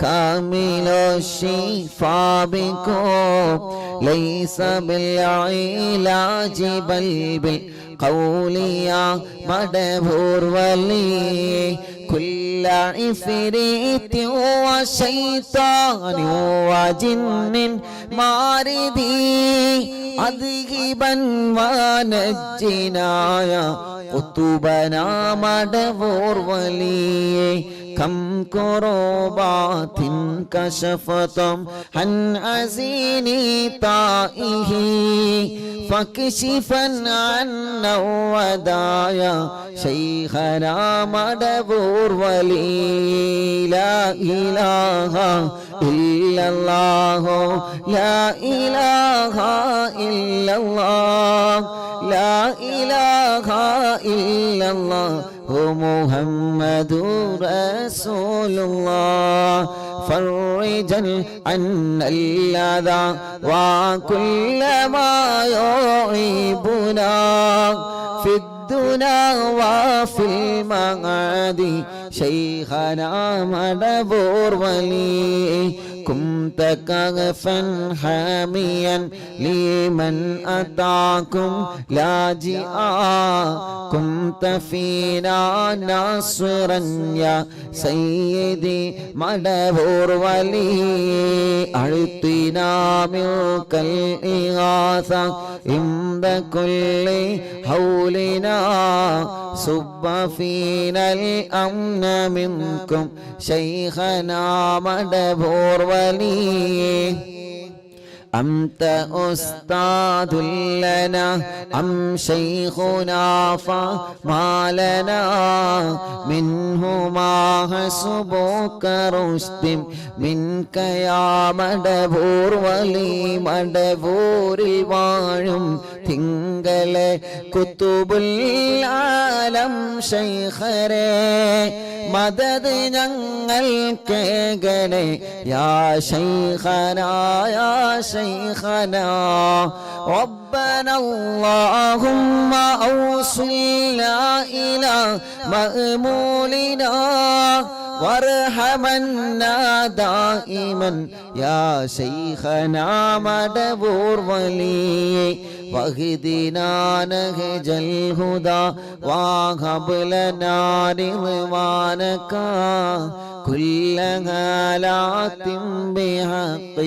كامل الشفاء بكم ليس بالعلاج بل بالقول يا مدبور ولي كل عفريت وشيطان وجن ماردي أذهبا ونجنا يا قطبنا مدبور ولي كم كربات كشفتم عن عزيني طائه فاكشفا عنا ودايا شيخنا مدبور ولي لا إله إلا الله لا إله إلا الله لا إله إلا الله محمد رسول الله فرجا عنا الأذى وكل ما يعيبنا في الدنيا وفي المعاد شيخنا مدبور ولي كنت كغفا حاميا لمن أتاكم لاجئا كنت فينا ناصرا يا سيدي مدبور ولي أعطنا منك الإغاثة عند كل حولنا صب فينا الأمن منكم شيخنا مدبور ولي أنت أستاذ لنا أم شيخنا فما لنا منهما حسبك رشد منك يا മടവൂർ വലി മടവൂരിൽ വാഴും തിങ്കളെ കുത്തുബുൽ ആലം ശൈഖരേ മദദ് ഞങ്ങൾ കേകണേ യാ ശൈഖനാ യാ ശൈഖനാ ربنا اللهم أوصلنا إلى مأمولنا وارحمنا دائما يا شيخنا مدبور ولي واهدنا نهج الهدى وهب لنا رضوانك كل هالات بحق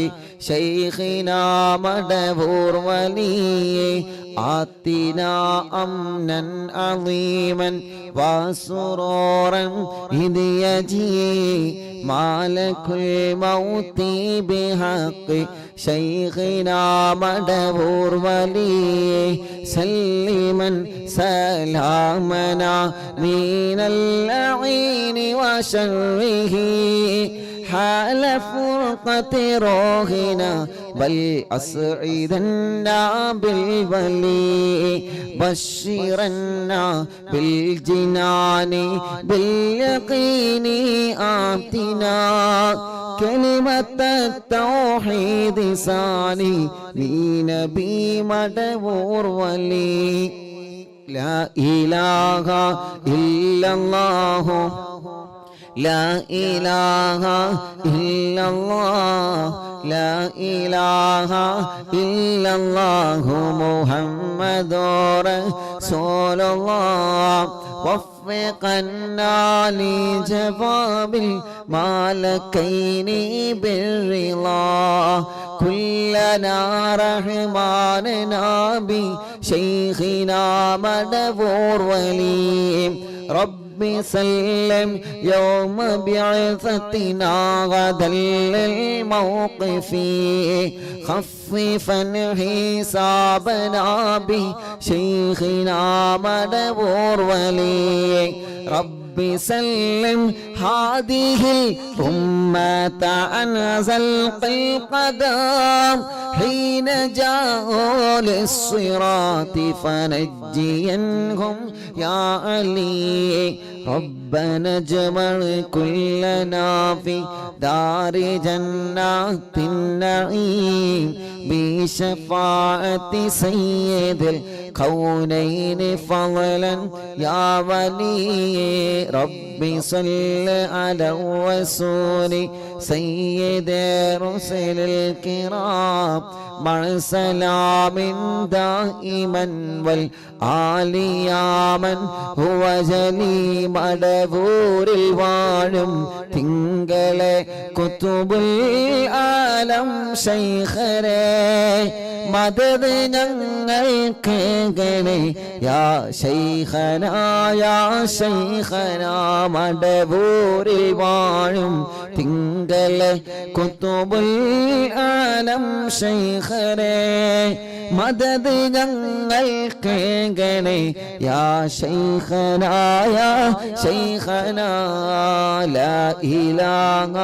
شيخنا مدبور ولي آتنا أمنا عظيما وسرورا إذ يجي مالك الموت بحق شيخنا مدبور ولي سلما سلامنا من اللعين وشره حال فرقة روحنا بل أسعدنا بالولي بشرنا بالجنان باليقين آتنا كلمة التوحيد ثاني لنبي مدبور ولي لا إله إلا الله لا إله إلا الله لا إله إلا الله محمد رسول الله وفقنا لجواب الملكين بالرضا كلنا رحماننا بشيخنا مدبور ولي رب سلم يوم بعثتنا غدا للموقف خففا حسابنا بشيخنا مدبور ولي رب سلم هذه الأمة عن زلق القدم حين جاءوا للصراط فنجينهم يا علي ربنا اجمع كلنا في دار جنات النعيم بشفاعة سيد الكونين فضلا يا ولي ربي صل على الرسول سيد رسل الكرام مع سلام دائما والآل يا من هو جلي مدبور الوالم തിങ്കളെ കുത്തുബുൽ ആലം ശൈഖരേ മദദ് ഞങ്ങൾ കേകണേ യാ ശൈഖനാ യാ ശൈഖനാ മടവൂരിൽ വാഴും തിങ്കളെ കുത്തുബുൽ ആലം ശൈഖരേ മദദ് ഞങ്ങൾ കേകണേ യാ ശൈഖനാ യാ ശൈഖനാ ലാ ഇലാഹ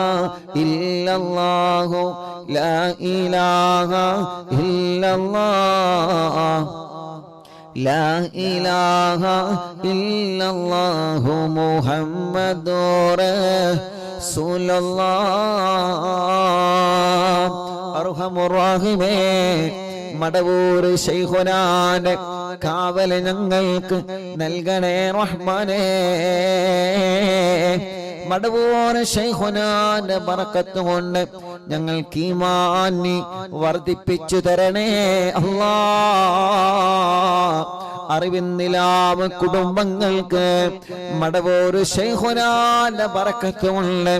ഇല്ലല്ലാഹു ലാ ഇലാഹ ഇല്ലല്ലാഹ് ലാ ഇലാഹ ഇല്ലല്ലാഹു മുഹമ്മദുർ റസൂലുള്ളാഹ് അർഹമുർ റഹീമേ മടവൂർ ശൈഖുനാന്റെ കാവൽ ഞങ്ങൾക്ക് നൽകണേ റഹ്മാനേ മടവൂർ ശൈഖുനാന്റെ ബറക്കത്ത് കൊണ്ട് ഞങ്ങൾക്ക് ഈമാനി വർദ്ധിപ്പിച്ചു തരണേ അല്ലാഹ് അറിവിന്നിലാവ് കുടുംബങ്ങൾക്ക് മടവൂർ ശൈഖുനാന്റെ ബറക്കത്ത് കൊണ്ട്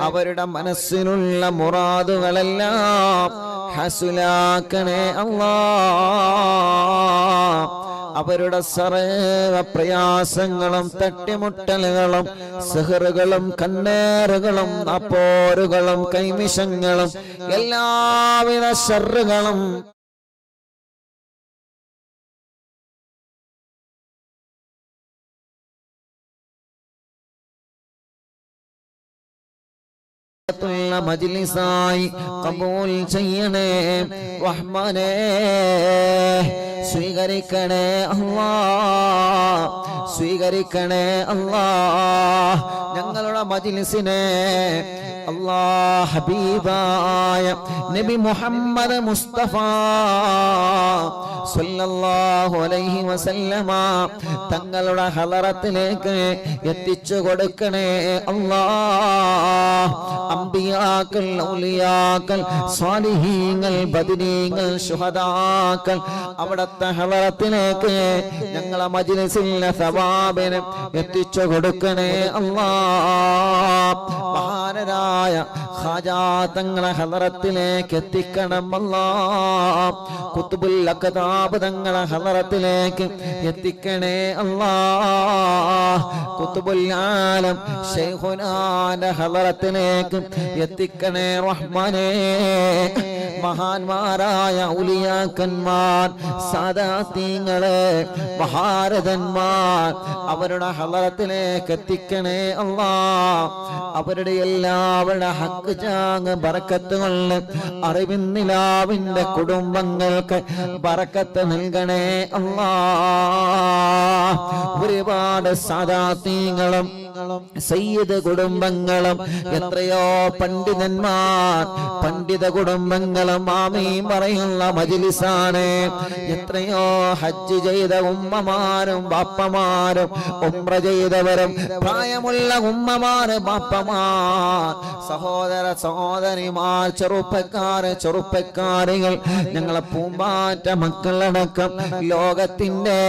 അവരുടെ മനസ്സിലുള്ള മുറാദുകളെല്ലാം ഹസുലാക്കണേ അല്ലാഹ് അവരുടെ സർവ്വ പ്രയാസങ്ങളും തട്ടിമുട്ടലുകളും സിഹറുകളും കണ്ണേറുകളും അപ്പോരുകളും കൈമിഷങ്ങളും എല്ലാവിധ ശർറുകളും മജ്ലിസായി ഖബൂൽ ചെയ്യണേ റഹ്മാനേ. സ്വീകരിക്കണേ അല്ലാഹ്, സ്വീകരിക്കണേ അല്ലാഹ് ഞങ്ങളുടെ മജ്ലിസിനെ. അല്ലാഹ് ഹബീബായ നബി മുഹമ്മദ് മുസ്തഫ സല്ലല്ലാഹു അലൈഹി വസല്ലമ തങ്ങളുടെ ഹളറത്തിലേക്ക് എത്തിച്ചു കൊടുക്കണേ അല്ലാഹ്. അംബിയാക്കൾ, ഔലിയാക്കൾ, സ്വാലിഹീങ്ങൾ, ബദരീങ്ങൾ, ശുഹദാക്കൾ അവിടുത്തെ ഹളറത്തിലേക്ക് ഞങ്ങളെ മജ്ലിസിലെ സവാബിനെ എത്തിച്ചു കൊടുക്കണേ അല്ലാഹ്. മഹാനരായ ഖാജാ തങ്ങളെ ഹളറത്തിലേക്ക് എത്തിക്കണം അല്ലാഹ്. ഖുത്ബുൽ അഖ്താബ് തങ്ങളെ ഹളറത്തിലേക്ക് എത്തിക്കണേ അല്ലാഹ്. ഖുത്ബുൽ ആലം ശൈഖുനാന്റെ ഹളറത്തിലേക്ക് എത്തിക്കണേ റഹ്മാനേ. മഹാന്മാരായ ഔലിയാക്കന്മാർ, സാദാത്തീങ്ങളെ, മഹാരഥന്മാർ അവരുടെ ഹളറത്തിലേക്ക് എത്തിക്കണേ അല്ലാഹ്. അവരുടെ എല്ലാവരുടെ ഹക്ക് ചാങ് ബറക്കത്ത് കൊണ്ട് അറിവിന്നിലാവിന്റെ കുടുംബങ്ങൾക്ക് ബറക്കത്ത് നൽകണേ അല്ലാഹ്. ഒരുപാട് സാദാത്തീങ്ങളും സയ്യിദ് കുടുംബങ്ങളും എത്രയോ പണ്ഡിതന്മാർ, പണ്ഡിത കുടുംബങ്ങളും ആമീൻ പറയുന്ന മജ്ലിസാണ്. എത്രയോ ഹജ്ജ് ചെയ്ത ഉമ്മമാരും ബാപ്പമാരും, ഉംറ ചെയ്തവരും, പ്രായമുള്ള ഉമ്മമാര്, ബാപ്പമാർ, സഹോദര സഹോദരിമാർ, ചെറുപ്പക്കാര്, ചെറുപ്പക്കാരികൾ, ഞങ്ങളെ പൂമ്പാറ്റ മക്കളടക്കം ലോകത്തിന്റെ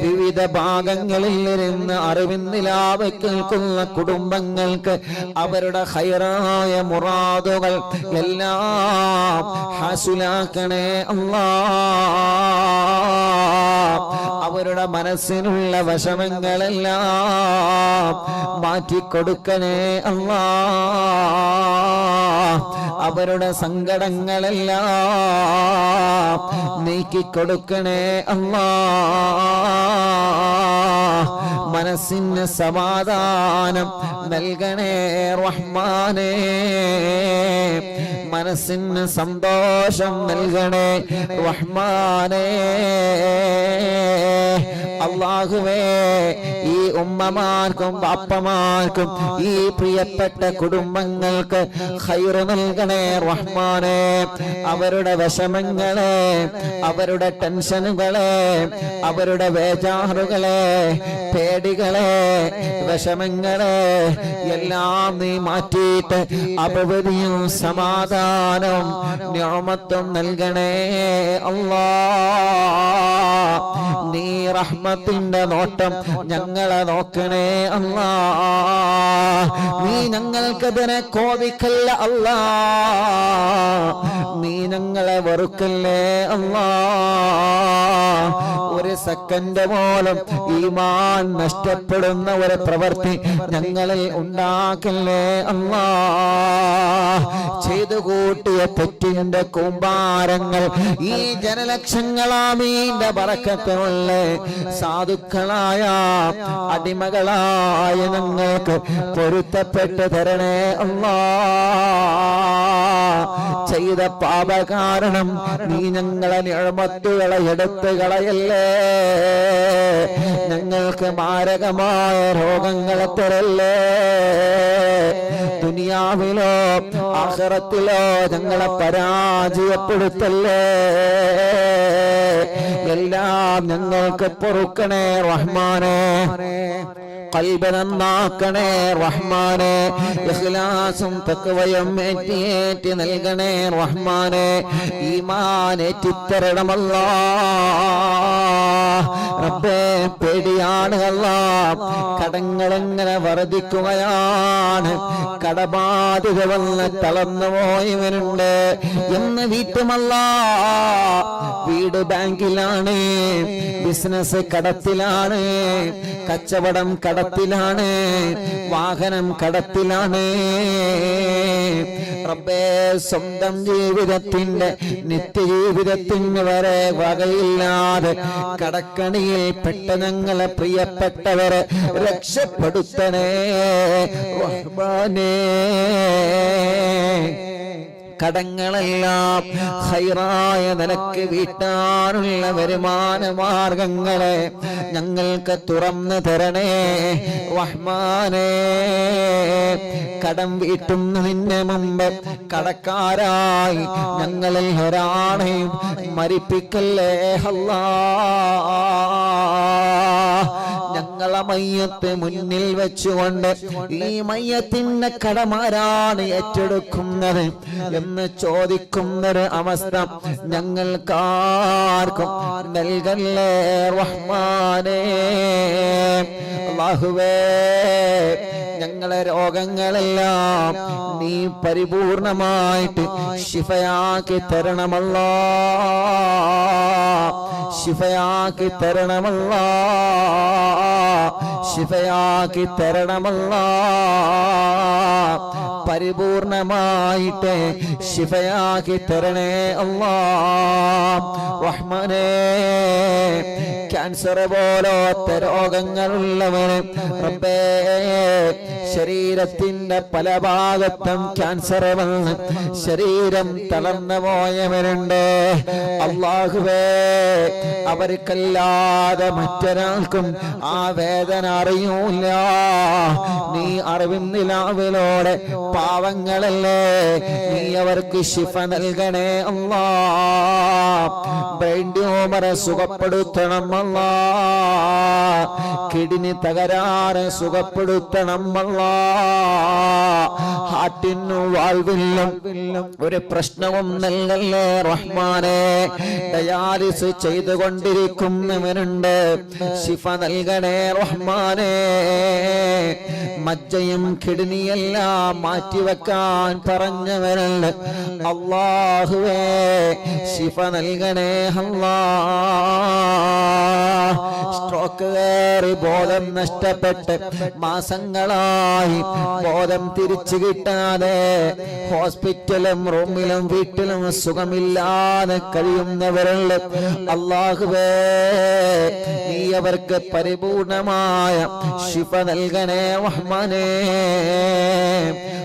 വിവിധ ഭാഗങ്ങളിൽ ഇരുന്ന് അറിവിന്നിലാവ് കേൾക്കുന്ന കുടുംബങ്ങൾക്ക് അവരുടെ ഖൈറായ മുറാദുകൾ എല്ലാം ഹാസിലാക്കണേ അല്ലാഹ്. അവരുടെ മനസ്സിനുള്ള വിഷമങ്ങളെല്ലാം മാറ്റിക്കൊടുക്കണേ അല്ലാഹ്. അവരുടെ സങ്കടങ്ങളെല്ലാം നീക്കിക്കൊടുക്കണേ അല്ലാഹ്. മനസ്സിന് സമാധാനം നൽകണേ റഹ്മാനേ. മനസ്സിന് സന്തോഷം നൽകണേ റഹ്മാനേ. അല്ലാഹുവേ, ഈ ഉമ്മമാർക്കും ബാപ്പമാർക്കും ഈ പ്രിയപ്പെട്ട കുടുംബങ്ങൾക്ക് ഖൈറ് നൽകണേ റഹ്മാനേ. അവരുടെ വിഷമങ്ങളെ, അവരുടെ ടെൻഷനുകളെ, അവരുടെ വേജാറുകളെ, പേടികളെ, വിഷമങ്ങളെ എല്ലാം നീ മാറ്റിയിട്ട് അഭിവൃദ്ധിയും സമാധാനവും നിഅമത്തും നൽകണേ അല്ലാഹ്. നീ റഹ്മത്തിന്റെ നോട്ടം ഞങ്ങളെ നോക്കണേ അല്ലാഹ്. നീ ഞങ്ങൾക്കെതിരെ കോപിക്കല്ല അല്ലാഹ്. നീ ഞങ്ങളെ വെറുക്കല്ലേ അല്ലാഹ്. ഒരു സെക്കൻഡ് പോലും ഈമാൻ നഷ്ടപ്പെടുന്ന ഒരു പ്രവൃത്തി ഞങ്ങളിൽ ഉണ്ടാക്കല്ലേ അല്ലാഹ്. ചെയ്തു കൂട്ടിയ തെറ്റിന്റെ കൂമ്പാരങ്ങൾ ഈ ജനലക്ഷങ്ങളാമീന്റെ ബറക്കത്തുള്ള സാധുക്കളായ അടിമകളായ ഞങ്ങൾക്ക് പൊരുത്തപ്പെട്ട് തരണേ അല്ലാഹ്. ചെയ്ത പാപ കാരണം നീ ഞങ്ങളെ നിഅമത്തുകളെ എടുത്തു കളയല്ലേ. ഞങ്ങൾക്ക് മാരകമായ രോഗങ്ങളെ തരല്ലേ. ദുനിയാവിലോ ആഖിറത്തിലോ ഞങ്ങളെ പരാജയപ്പെടുത്തല്ലേ. എല്ലാം ഞങ്ങൾക്ക് പൊറുക്കണേ റഹ്മാനേ. ഖൽബ് നന്നാക്കണേ റഹ്മാനേ. ഇഖ്ലാസും തഖ്വയും ഏറ്റി നൽകണേ റഹ്മാനേ. ഈമാൻ ഏറ്റിത്തരണം അല്ലാഹ്. റബ്ബേ പേടിയാണ് അല്ലാഹ്. കടങ്ങൾ എങ്ങനെ വർദ്ധിക്കുകയാണ്, കടബാധ്യത വന്ന് തളർന്നു പോയവനുണ്ട് എന്ന് വീട്ടുമല്ലാഹ്. വീട് ബാങ്കിലാണ്, ബിസിനസ് കടത്തിലാണ്, കച്ചവടം കടത്തിലാണ്, വാഹനം കടത്തിലാണ്. റബ്ബേ സ്വന്തം ജീവിതത്തിന്റെ നിത്യജീവിതത്തിന് വരെ വകയില്ലാതെ കടക്കണിയിൽ പെട്ട ഞങ്ങളെ പ്രിയപ്പെട്ടവരെ രക്ഷപ്പെടുത്തണേ റഹ്മാനേ. കടങ്ങളെല്ലാം ഖൈറായ നിലക്ക് വീട്ടാനുള്ള വരുമാന മാർഗങ്ങളെ ഞങ്ങൾക്ക് തുറന്നു തരണേ റഹ്മാനേ. കടം വീട്ടുന്നതിന് മുമ്പ് കടക്കാരായി ഞങ്ങളിൽ ഒരാളെയും മരിപ്പിക്കല്ലേ അല്ലാഹ്. ഞങ്ങളെ മയ്യത്ത് മുന്നിൽ വെച്ചുകൊണ്ട് ഈ മയ്യത്തിന്റെ കടമാരാണ് ഏറ്റെടുക്കുന്നത് എന്ന് ചോദിക്കുന്നൊരു അവസ്ഥ ഞങ്ങൾക്കാർക്കും നൽകല്ലേ റഹ്മാനേ. അല്ലാഹുവേ ഞങ്ങളെ രോഗങ്ങളെല്ലാം നീ പരിപൂർണമായിട്ട് ശിഫയാക്കി തരണമല്ലാ, ശിഫയാക്കി തരണമല്ലാ, ശിഫയാക്കി തരണമല്ലാ. പരിപൂർണമായിട്ട് ശിഫയാക്കി തരണേ അല്ലാഹ് റഹ്മാനേ. ക്യാൻസർ പോലത്തെ രോഗങ്ങളുള്ളവന് റബ്ബേ ശരീരത്തിന്റെ പല ഭാഗത്തും ക്യാൻസർ വന്ന് ശരീരം തളർന്നു പോയവരുണ്ട്. അല്ലാഹുവേ അവർക്കല്ലാതെ മറ്റൊരാൾക്കും ആ വേദന അറിയൂല. നീ അറിവിന്നിലാവിലോടെ പാവങ്ങളല്ലേ, നീ അവർക്ക് ശിഫ നൽകണേ അല്ലാഹ്. ബ്രെയിൻ ട്യൂമറെ സുഖപ്പെടുത്തണം അല്ലാഹ്, കിഡ്നി തകരാറ് സുഖപ്പെടുത്തണം അല്ലാഹ്. ഹാർട്ടിനും വാൽവിനും ഒരു പ്രശ്നവും നൽകല്ലേ റഹ്മാനേ. ഡയാലിസ് ചെയ്തുകൊണ്ടിരിക്കുന്നവനുണ്ട്, ശിഫ നൽകണേ റഹ്മാനേ. മജ്ജയും കിഡ്നിയെല്ലാം മാറ്റിവെക്കാൻ പറഞ്ഞവനുണ്ട്, അല്ലാഹുവേ ശിഫ നൽകണേ അല്ലാഹ്. സ്ട്രോക്ക് കയറി ബോധം നഷ്ടപ്പെട്ട് മാസങ്ങളായി ബോധം തിരിച്ചു കിട്ടാതെ ഹോസ്പിറ്റലും റൂമിലും വീട്ടിലും സുഖമില്ലാതെ കഴിയുന്നവരുള്ള അല്ലാഹുവേ നീ അവർക്ക് പരിപൂർണമായ ശിഫ നൽകണേ റഹ്മാനേ.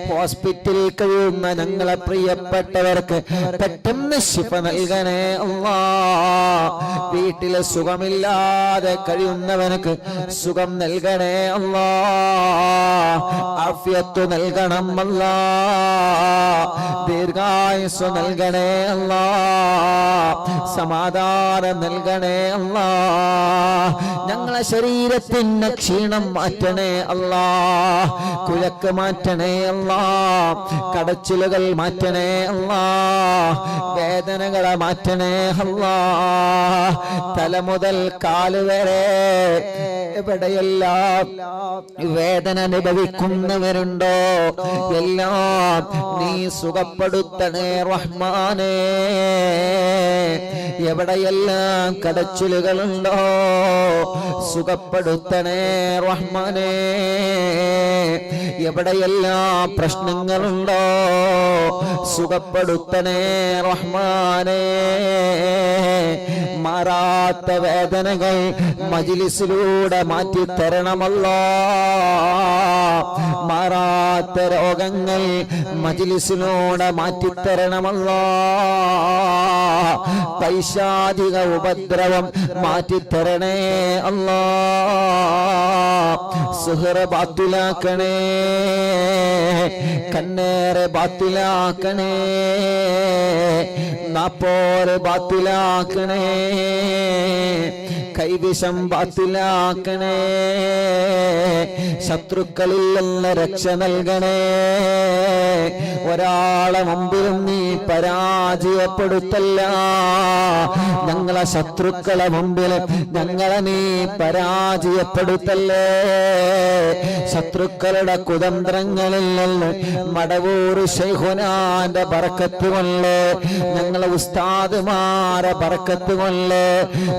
ഹോസ്പിറ്റലിൽ കഴിയുന്ന ഞങ്ങളെ പ്രിയപ്പെട്ടവർക്ക് പെട്ടെന്ന് ശിഫ നൽകണേ അല്ലാഹ്. വീട്ടിൽ സുഖമില്ലാതെ കഴിയുന്നവനക്ക് സുഖം നൽകണേ അല്ലാഹ്. ആഫിയത്ത് നൽകണം അല്ലാഹ്, ദീർഘായുസ്സ് നൽകണേ അല്ലാഹ്, സമാധാനം നൽകണേ അല്ലാഹ്. ഞങ്ങളെ ശരീരത്തിന് ക്ഷീണം മാറ്റണേ അല്ലാഹ്, കുലക്ക് മാറ്റണേ അല്ലാഹ്, കടച്ചിലുകൾ മാറ്റണേ അല്ലാഹ്, വേദനകളെ മാറ്റണേ അല്ലാഹ്. തല മുതൽ കാല് വരെ എവിടെയെല്ലാം വേദന അനുഭവിക്കുന്നവരുണ്ടോ എല്ലാം നീ സുഖപ്പെടുത്തണേ റഹ്മാനേ. എവിടെയെല്ലാം കടച്ചിലുകളുണ്ടോ സുഖപ്പെടുത്തണേ റഹ്മാനേ. എവിടെയെല്ലാം പ്രശ്നങ്ങളുണ്ടോ സുഖപ്പെടുത്തണേ റഹ്മാനേ. മാറാത്ത വേദനകൾ മജ്‌ലിസിലൂടെ മാറ്റി തരണമല്ലോ, മാറാത്ത രോഗങ്ങൾ മജ്‌ലിസിലൂടെ മാറ്റി തരണമല്ലോ, പൈശാചിക ഉപദ്രവം മാറ്റി തരണേ അല്ലാഹ്. സുഹറ ബാത്തിലാക്കണേ, കണ്ണേറെ ബാത്തിലാക്കണേ, നാപ്പോരെ ബാത്തിലാക്കണേ, കൈവിഷം ബാത്തിലാക്കണേ, ശത്രുക്കളിൽ നിന്ന് രക്ഷ നൽകണേ. ഒരാളെ മുമ്പിലും നീ പരാജയപ്പെടുത്തല്ല. ഞങ്ങളെ ശത്രുക്കളെ മുമ്പിൽ ഞങ്ങളെ നീ പരാജയപ്പെടുത്തല്ലേ. ശത്രുക്കളുടെ കുതന്ത്രങ്ങളിൽ നിന്ന് മടവൂർ ശൈഖുനാന്റെ ബറക്കത്ത് കൊണ്ട്, ഞങ്ങളെ ഉസ്താദുമാരെ ബറക്കത്ത് കൊണ്ട്,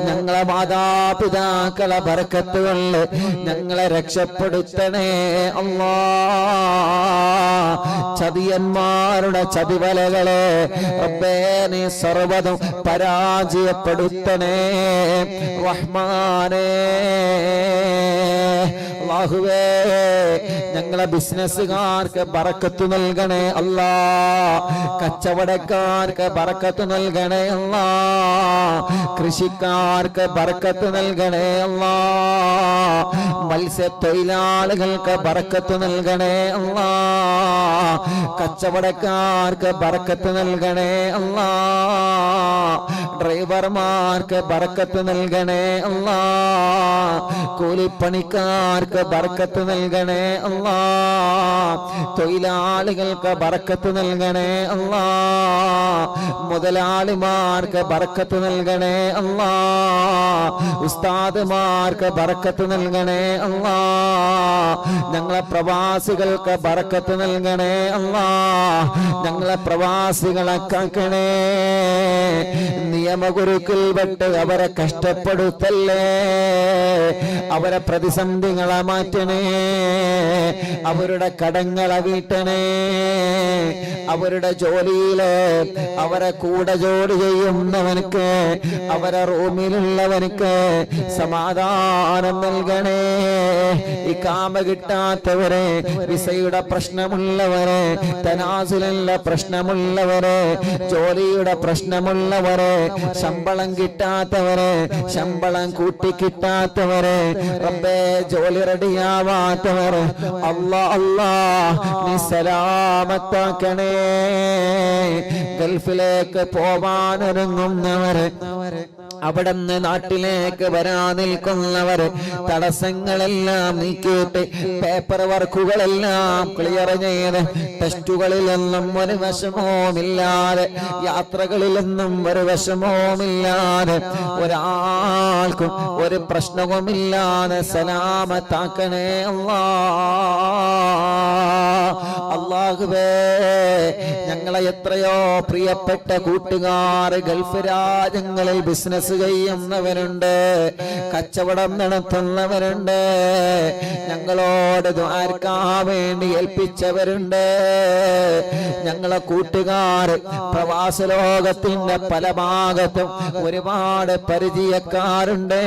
ഞങ്ങളെ മാതാപിതാക്കളെ ബറക്കത്ത് കൊണ്ട് ഞങ്ങളെ രക്ഷപ്പെടുത്തണേ അല്ലാ. ചതിയന്മാരുടെ ചതിവലകളെ റബ്ബേ നീ സർവ്വതും പരാജയപ്പെടുത്തണേ റഹ്മാനേ. അല്ലാഹുവേ, ഞങ്ങളെ ബിസിനസ്സുകാർക്ക് ബറക്കത്ത് നൽകണേ അല്ലാ. കച്ചവടക്കാർക്ക് ബറക്കത്ത് നൽകണേ അല്ലാ. കൃഷിക്കാർക്ക് ബറക്കത്ത് നൽകണേ അല്ലാ. മത്സ്യത്തൊഴിലാളികൾക്ക് ബറക്കത്ത് നൽകണേ അല്ലാ. കച്ചവടക്കാർക്ക് ബറക്കത്ത് നൽകണേ അല്ലാ. ഡ്രൈവർമാർക്ക് ബറക്കത്ത് നൽകണേ അല്ലാ. കൂലിപ്പണിക്കാർക്ക് ബറക്കത്ത് നൽകണേ അല്ലാ. തൊഴിലാളികൾക്ക് ബറക്കത്ത് നൽകണേ അല്ലാ. മുതലാളിമാർക്ക് ബറക്കത്ത് നൽകണേ അല്ലാ. ഉസ്താദുമാർക്ക് ബറക്കത്ത് നൽകണേ അല്ലാ. ഞങ്ങളെ പ്രവാസികൾക്ക് ബറക്കത്ത് നൽകണേ അല്ലാ. ഞങ്ങളെ പ്രവാസികളെ കാക്കണേ. നിയമഗുരുക്കൽപ്പെട്ട് അവരെ കഷ്ടപ്പെടുത്തല്ലേ. അവരെ പ്രതിസന്ധികളെ മാറ്റണേ. അവരുടെ കടങ്ങളെ വീട്ടണേ. അവരുടെ ജോലിയില് അവരെ കൂടെ ജോലി ചെയ്യുന്നവനക്ക്, അവരെ റൂമിലുള്ളവനക്ക് സമാധാനം നൽകണേ. ഇഖാമ കിട്ടാത്തവരെ, വിസയുടെ പ്രശ്നമുള്ളവരെ, തനാസുലുള്ള പ്രശ്നമുള്ളവരെ, ജോലിയുടെ പ്രശ്നമുള്ളവരെ, ശമ്പളം കിട്ടാത്തവരെ, ശമ്പളം കൂട്ടിക്കിട്ടാത്തവരെ, റബ്ബേ ജോലി റെഡിയാവാത്തവരെ അല്ലാ അല്ലാ നീ സലാമത്താക്കണേ. ഗൾഫിലേക്ക് പോവാനൊരുങ്ങുന്നവരെ, അവിടുന്ന് നാട്ടിലേക്ക് വരാൻ നിൽക്കുന്നവര് തടസ്സങ്ങളെല്ലാം നീക്കിയിട്ട് പേപ്പർ വർക്കുകളെല്ലാം ക്ലിയർ ചെയ്ത് ടെസ്റ്റുകളിലൊന്നും ഒരു വിഷമവുമില്ലാതെ, യാത്രകളിലൊന്നും ഒരു വിഷമവുമില്ലാതെ, ഒരാൾക്കും ഒരു പ്രശ്നവുമില്ലാതെ സലാമത്താക്കണേ അല്ലാ. അല്ലാഹുവേ, ഞങ്ങളെ എത്രയോ പ്രിയപ്പെട്ട കൂട്ടുകാർ ഗൾഫ് രാജ്യങ്ങളിൽ ബിസിനസ് ചെയ്യുന്നവരുണ്ട്, കച്ചവടം നടത്തുന്നവരുണ്ട്, ഞങ്ങളോട് ദുആർക്കാൻ വേണ്ടി ഏൽപ്പിച്ചവരുണ്ട്. ഞങ്ങളെ കൂട്ടുകാർ പ്രവാസ ലോകത്തിന്റെ പല ഭാഗത്തും ഒരുപാട് പരിചയക്കാരുണ്ട്,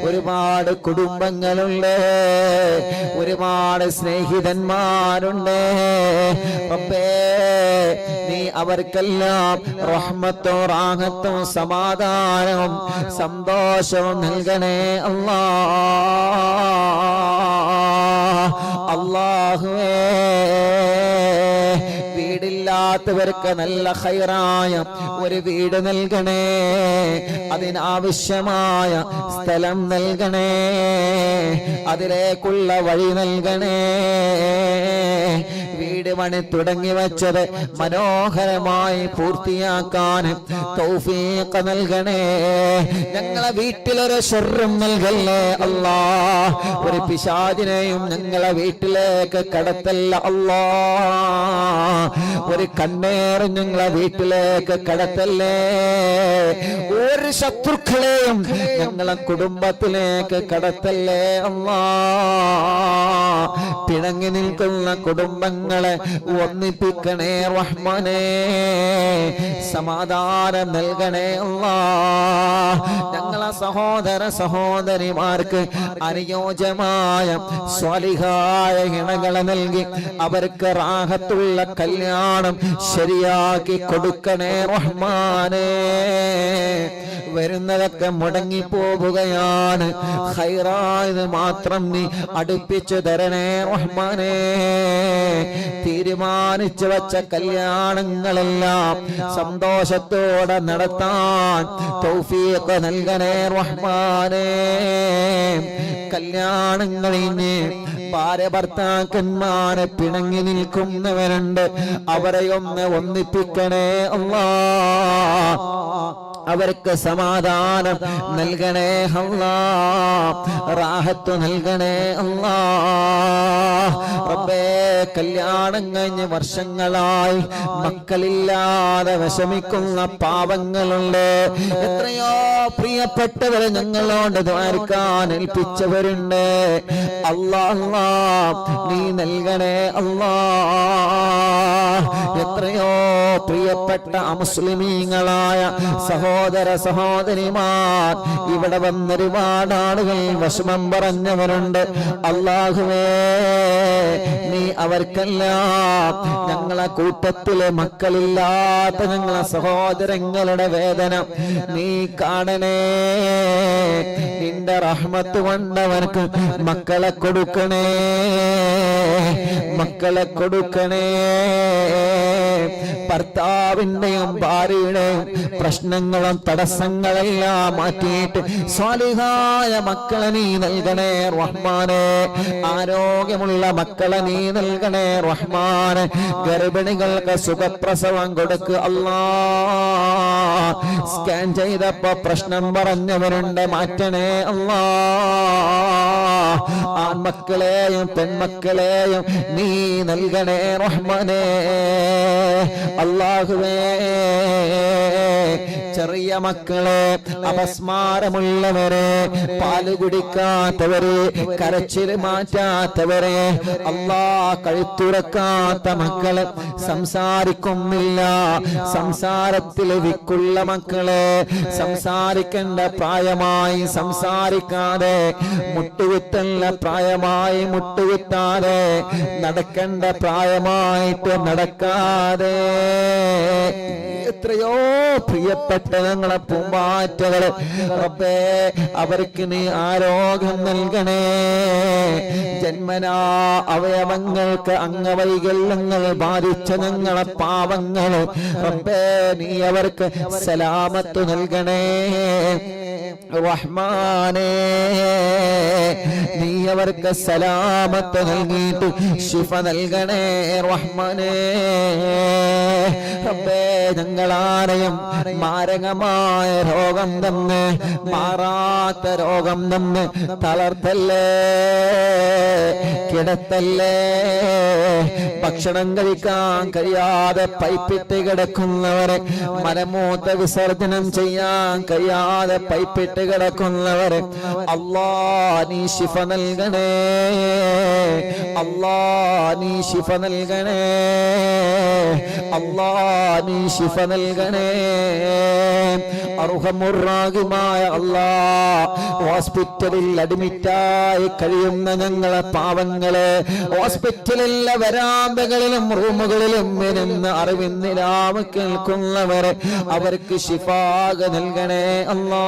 ഒരുപാട് കുടുംബങ്ങളുണ്ട്, ഒരുപാട് സ്നേഹിതന്മാരുണ്ട്. റബ്ബേ, നീ അവർക്കെല്ലാം റഹ്മത്തും റാഹത്തും സമാധാനവും സന്തോഷവും നൽകണേ അല്ലാ. അല്ലാഹുവേ, വീടില്ലാത്തവർക്ക് നല്ല ഖൈറായ ഒരു വീട് നൽകണേ. അതിനാവശ്യമായ സ്ഥലം നൽകണേ. അതിലേക്കുള്ള വഴി നൽകണേ. വീട് പണി തുടങ്ങി വെച്ചത് മനോഹരമായി പൂർത്തിയാക്കാൻ തൗഫീഖ് നൽകണേ. ഞങ്ങളെ വീട്ടിലൊരു ശർറും നൽകല്ലേ അല്ലാ. ഒരു പിശാചിനെയും ഞങ്ങളെ വീട്ടിലേക്ക് കടത്തല്ല അല്ലാ. ഒരു കണ്ണേറും ഞങ്ങളെ വീട്ടിലേക്ക് കടത്തല്ലേ. ഒരു ശത്രുക്കളെയും ഞങ്ങളെ കുടുംബത്തിലേക്ക് കടത്തല്ലേ അല്ലാ. പിണങ്ങി നിൽക്കുന്ന കുടുംബങ്ങളെ ഒന്നിപ്പിക്കണേ റഹ്മാനേ, സമാധാനം നൽകണേ അല്ലാഹ്. ഞങ്ങളെ സഹോദര സഹോദരിമാർക്ക് അനുയോജ്യമായ സ്വാലിഹായ ഇണകളെ നൽകി അവർക്ക് റാഹത്തുള്ള കല്യാണം ശരിയാക്കി കൊടുക്കണേ റഹ്മാനേ. വരുന്നതൊക്കെ മുടങ്ങി പോവുകയാണ്, ഖൈറായത് മാത്രം നീ അടുപ്പിച്ചു തരണേ റഹ്മാനേ. തീരുമാനിച്ചു വച്ച കല്യാണങ്ങളെല്ലാം സന്തോഷത്തോടെ നടത്താൻ തൗഫീഖ് നൽകണേ റഹ്മാനേ. കല്യാണം കഴിഞ്ഞ് ഭാര്യ ഭർത്താക്കന്മാരെ പിണങ്ങി നിൽക്കുന്നവരുണ്ട്, അവരെയൊന്ന് ഒന്നിപ്പിക്കണേ അല്ലാഹ്. അവർക്ക് സമാധാനം നൽകണേ അല്ലാഹ്, റാഹത്ത് നൽകണേ അല്ലാഹ്. റബ്ബേ, കല്യാണം കഴിഞ്ഞ് വർഷങ്ങളായി മക്കളില്ലാതെ വിഷമിക്കുന്ന പാവങ്ങളുണ്ട്. എത്രയോ പ്രിയപ്പെട്ടവരെ ഞങ്ങളോട് ദ്വാരക്കാൻ ഏൽപ്പിച്ചവരുണ്ട്. അല്ലാഹ് നീ നൽകണേ അല്ലാഹ്. എത്രയോ പ്രിയപ്പെട്ട അമുസ്ലിമീങ്ങളായ സഹോദര സഹോദരിമാർ ഇവിടെ വന്നൊരുപാട് ആളുകൾ വിഷമം പറഞ്ഞവരുണ്ട്. അല്ലാഹുവേ, നീ അവർക്കെല്ലാം ഞങ്ങളെ കൂട്ടത്തിലെ മക്കളില്ലാത്ത ഞങ്ങളെ സഹോദരങ്ങളുടെ വേദന നീ കാണണേ. നിന്റെ റഹ്മത്ത് കൊണ്ടവർക്ക് മക്കളെ കൊടുക്കണേ, മക്കളെ കൊടുക്കണേ. ഭർത്താവിന്റെയും ഭാര്യയുടെയും പ്രശ്നങ്ങളും തടസ്സങ്ങളെല്ലാം മാറ്റിയിട്ട് സ്വാലിഹായ മക്കളെ നീ നൽകണേ റഹ്മാനെ. ആരോഗ്യമുള്ള മക്കളെ നീ നൽകണേ റഹ്മാനെ. ഗർഭിണികൾക്ക് സുഖപ്രസവം കൊടുക്കുക അല്ലാഹ്. സ്കാൻ ചെയ്തപ്പോ പ്രശ്നം പറഞ്ഞവരുണ്ട്, മാറ്റണേ അല്ലാഹ്. ആൺമക്കളെയും പെൺമക്കളെയും നീ നൽകണേ റഹ്മാനെ. അല്ലാഹുവേ, ചെറിയ മക്കളെ, അപസ്മാരമുള്ളവരെ, പാല് കുടിക്കാത്തവരെ, കരച്ചിൽ മാറ്റാത്തവരെ, അല്ലാഹ് കഴുത്തുറക്കാത്ത മക്കളെ, സംസാരിക്കുന്നില്ല, സംസാരത്തിൽ വിക്കുള്ള മക്കളെ, സംസാരിക്കേണ്ട പ്രായമായി സംസാരിക്കാതെ, മുട്ടുകുത്തല്ല പ്രായമായി മുട്ടുകുത്താതെ, നടക്കേണ്ട പ്രായമായിട്ട് നടക്കാതെ, എത്രയോ പ്രിയപ്പെട്ട ഞങ്ങളെ പൂമ്പാറ്റകള് റബ്ബേ, അവർക്ക് നീ ആരോഗ്യം നൽകണേ. ജന്മനാ അവയവങ്ങൾക്ക് അംഗവൈകല്യങ്ങൾ ബാധിച്ച ഞങ്ങളെ പാവങ്ങള് റബ്ബേ, നീ അവർക്ക് സലാമത്ത് നൽകണേ റഹ്മാനേ. നീ അവർക്ക് സലാമത്ത് നൽകിയിട്ട് ശിഫ നൽകണേ റഹ്മാനേ. റബ്ബേ, ഞങ്ങളാരെയും മാരകമായ രോഗം തന്ന്, മാറാത്ത രോഗം തന്ന് തളർത്തല്ലേ, കിടത്തല്ലേ. ഭക്ഷണം കഴിക്കാൻ കഴിയാതെ പൈപ്പിട്ട് കിടക്കുന്നവരെ, മലമൂത്ര വിസർജനം ചെയ്യാൻ കഴിയാതെ പൈപ്പിട്ട് കിടക്കുന്നവരെ അല്ലാ നീ ശിഫ നൽകണേ, അല്ലാ നീ ശിഫ നൽകണേ, അല്ലാ നീ ശിഫ നൽകണേ. അർഹമുർറാഹിമായ അല്ലാ, ഹോസ്പിറ്റലിൽ അഡ്മിറ്റായി കഴിയുന്ന ഞങ്ങളെ പാവങ്ങളെ, ഹോസ്പിറ്റലിലെ വരാന്തകളിലും റൂമുകളിലും ഇരുന്ന് അറിവിന്നിലാവ് കേൾക്കുന്നവരെ അവർക്ക് ശിഫാക നൽകണേ അല്ലാ.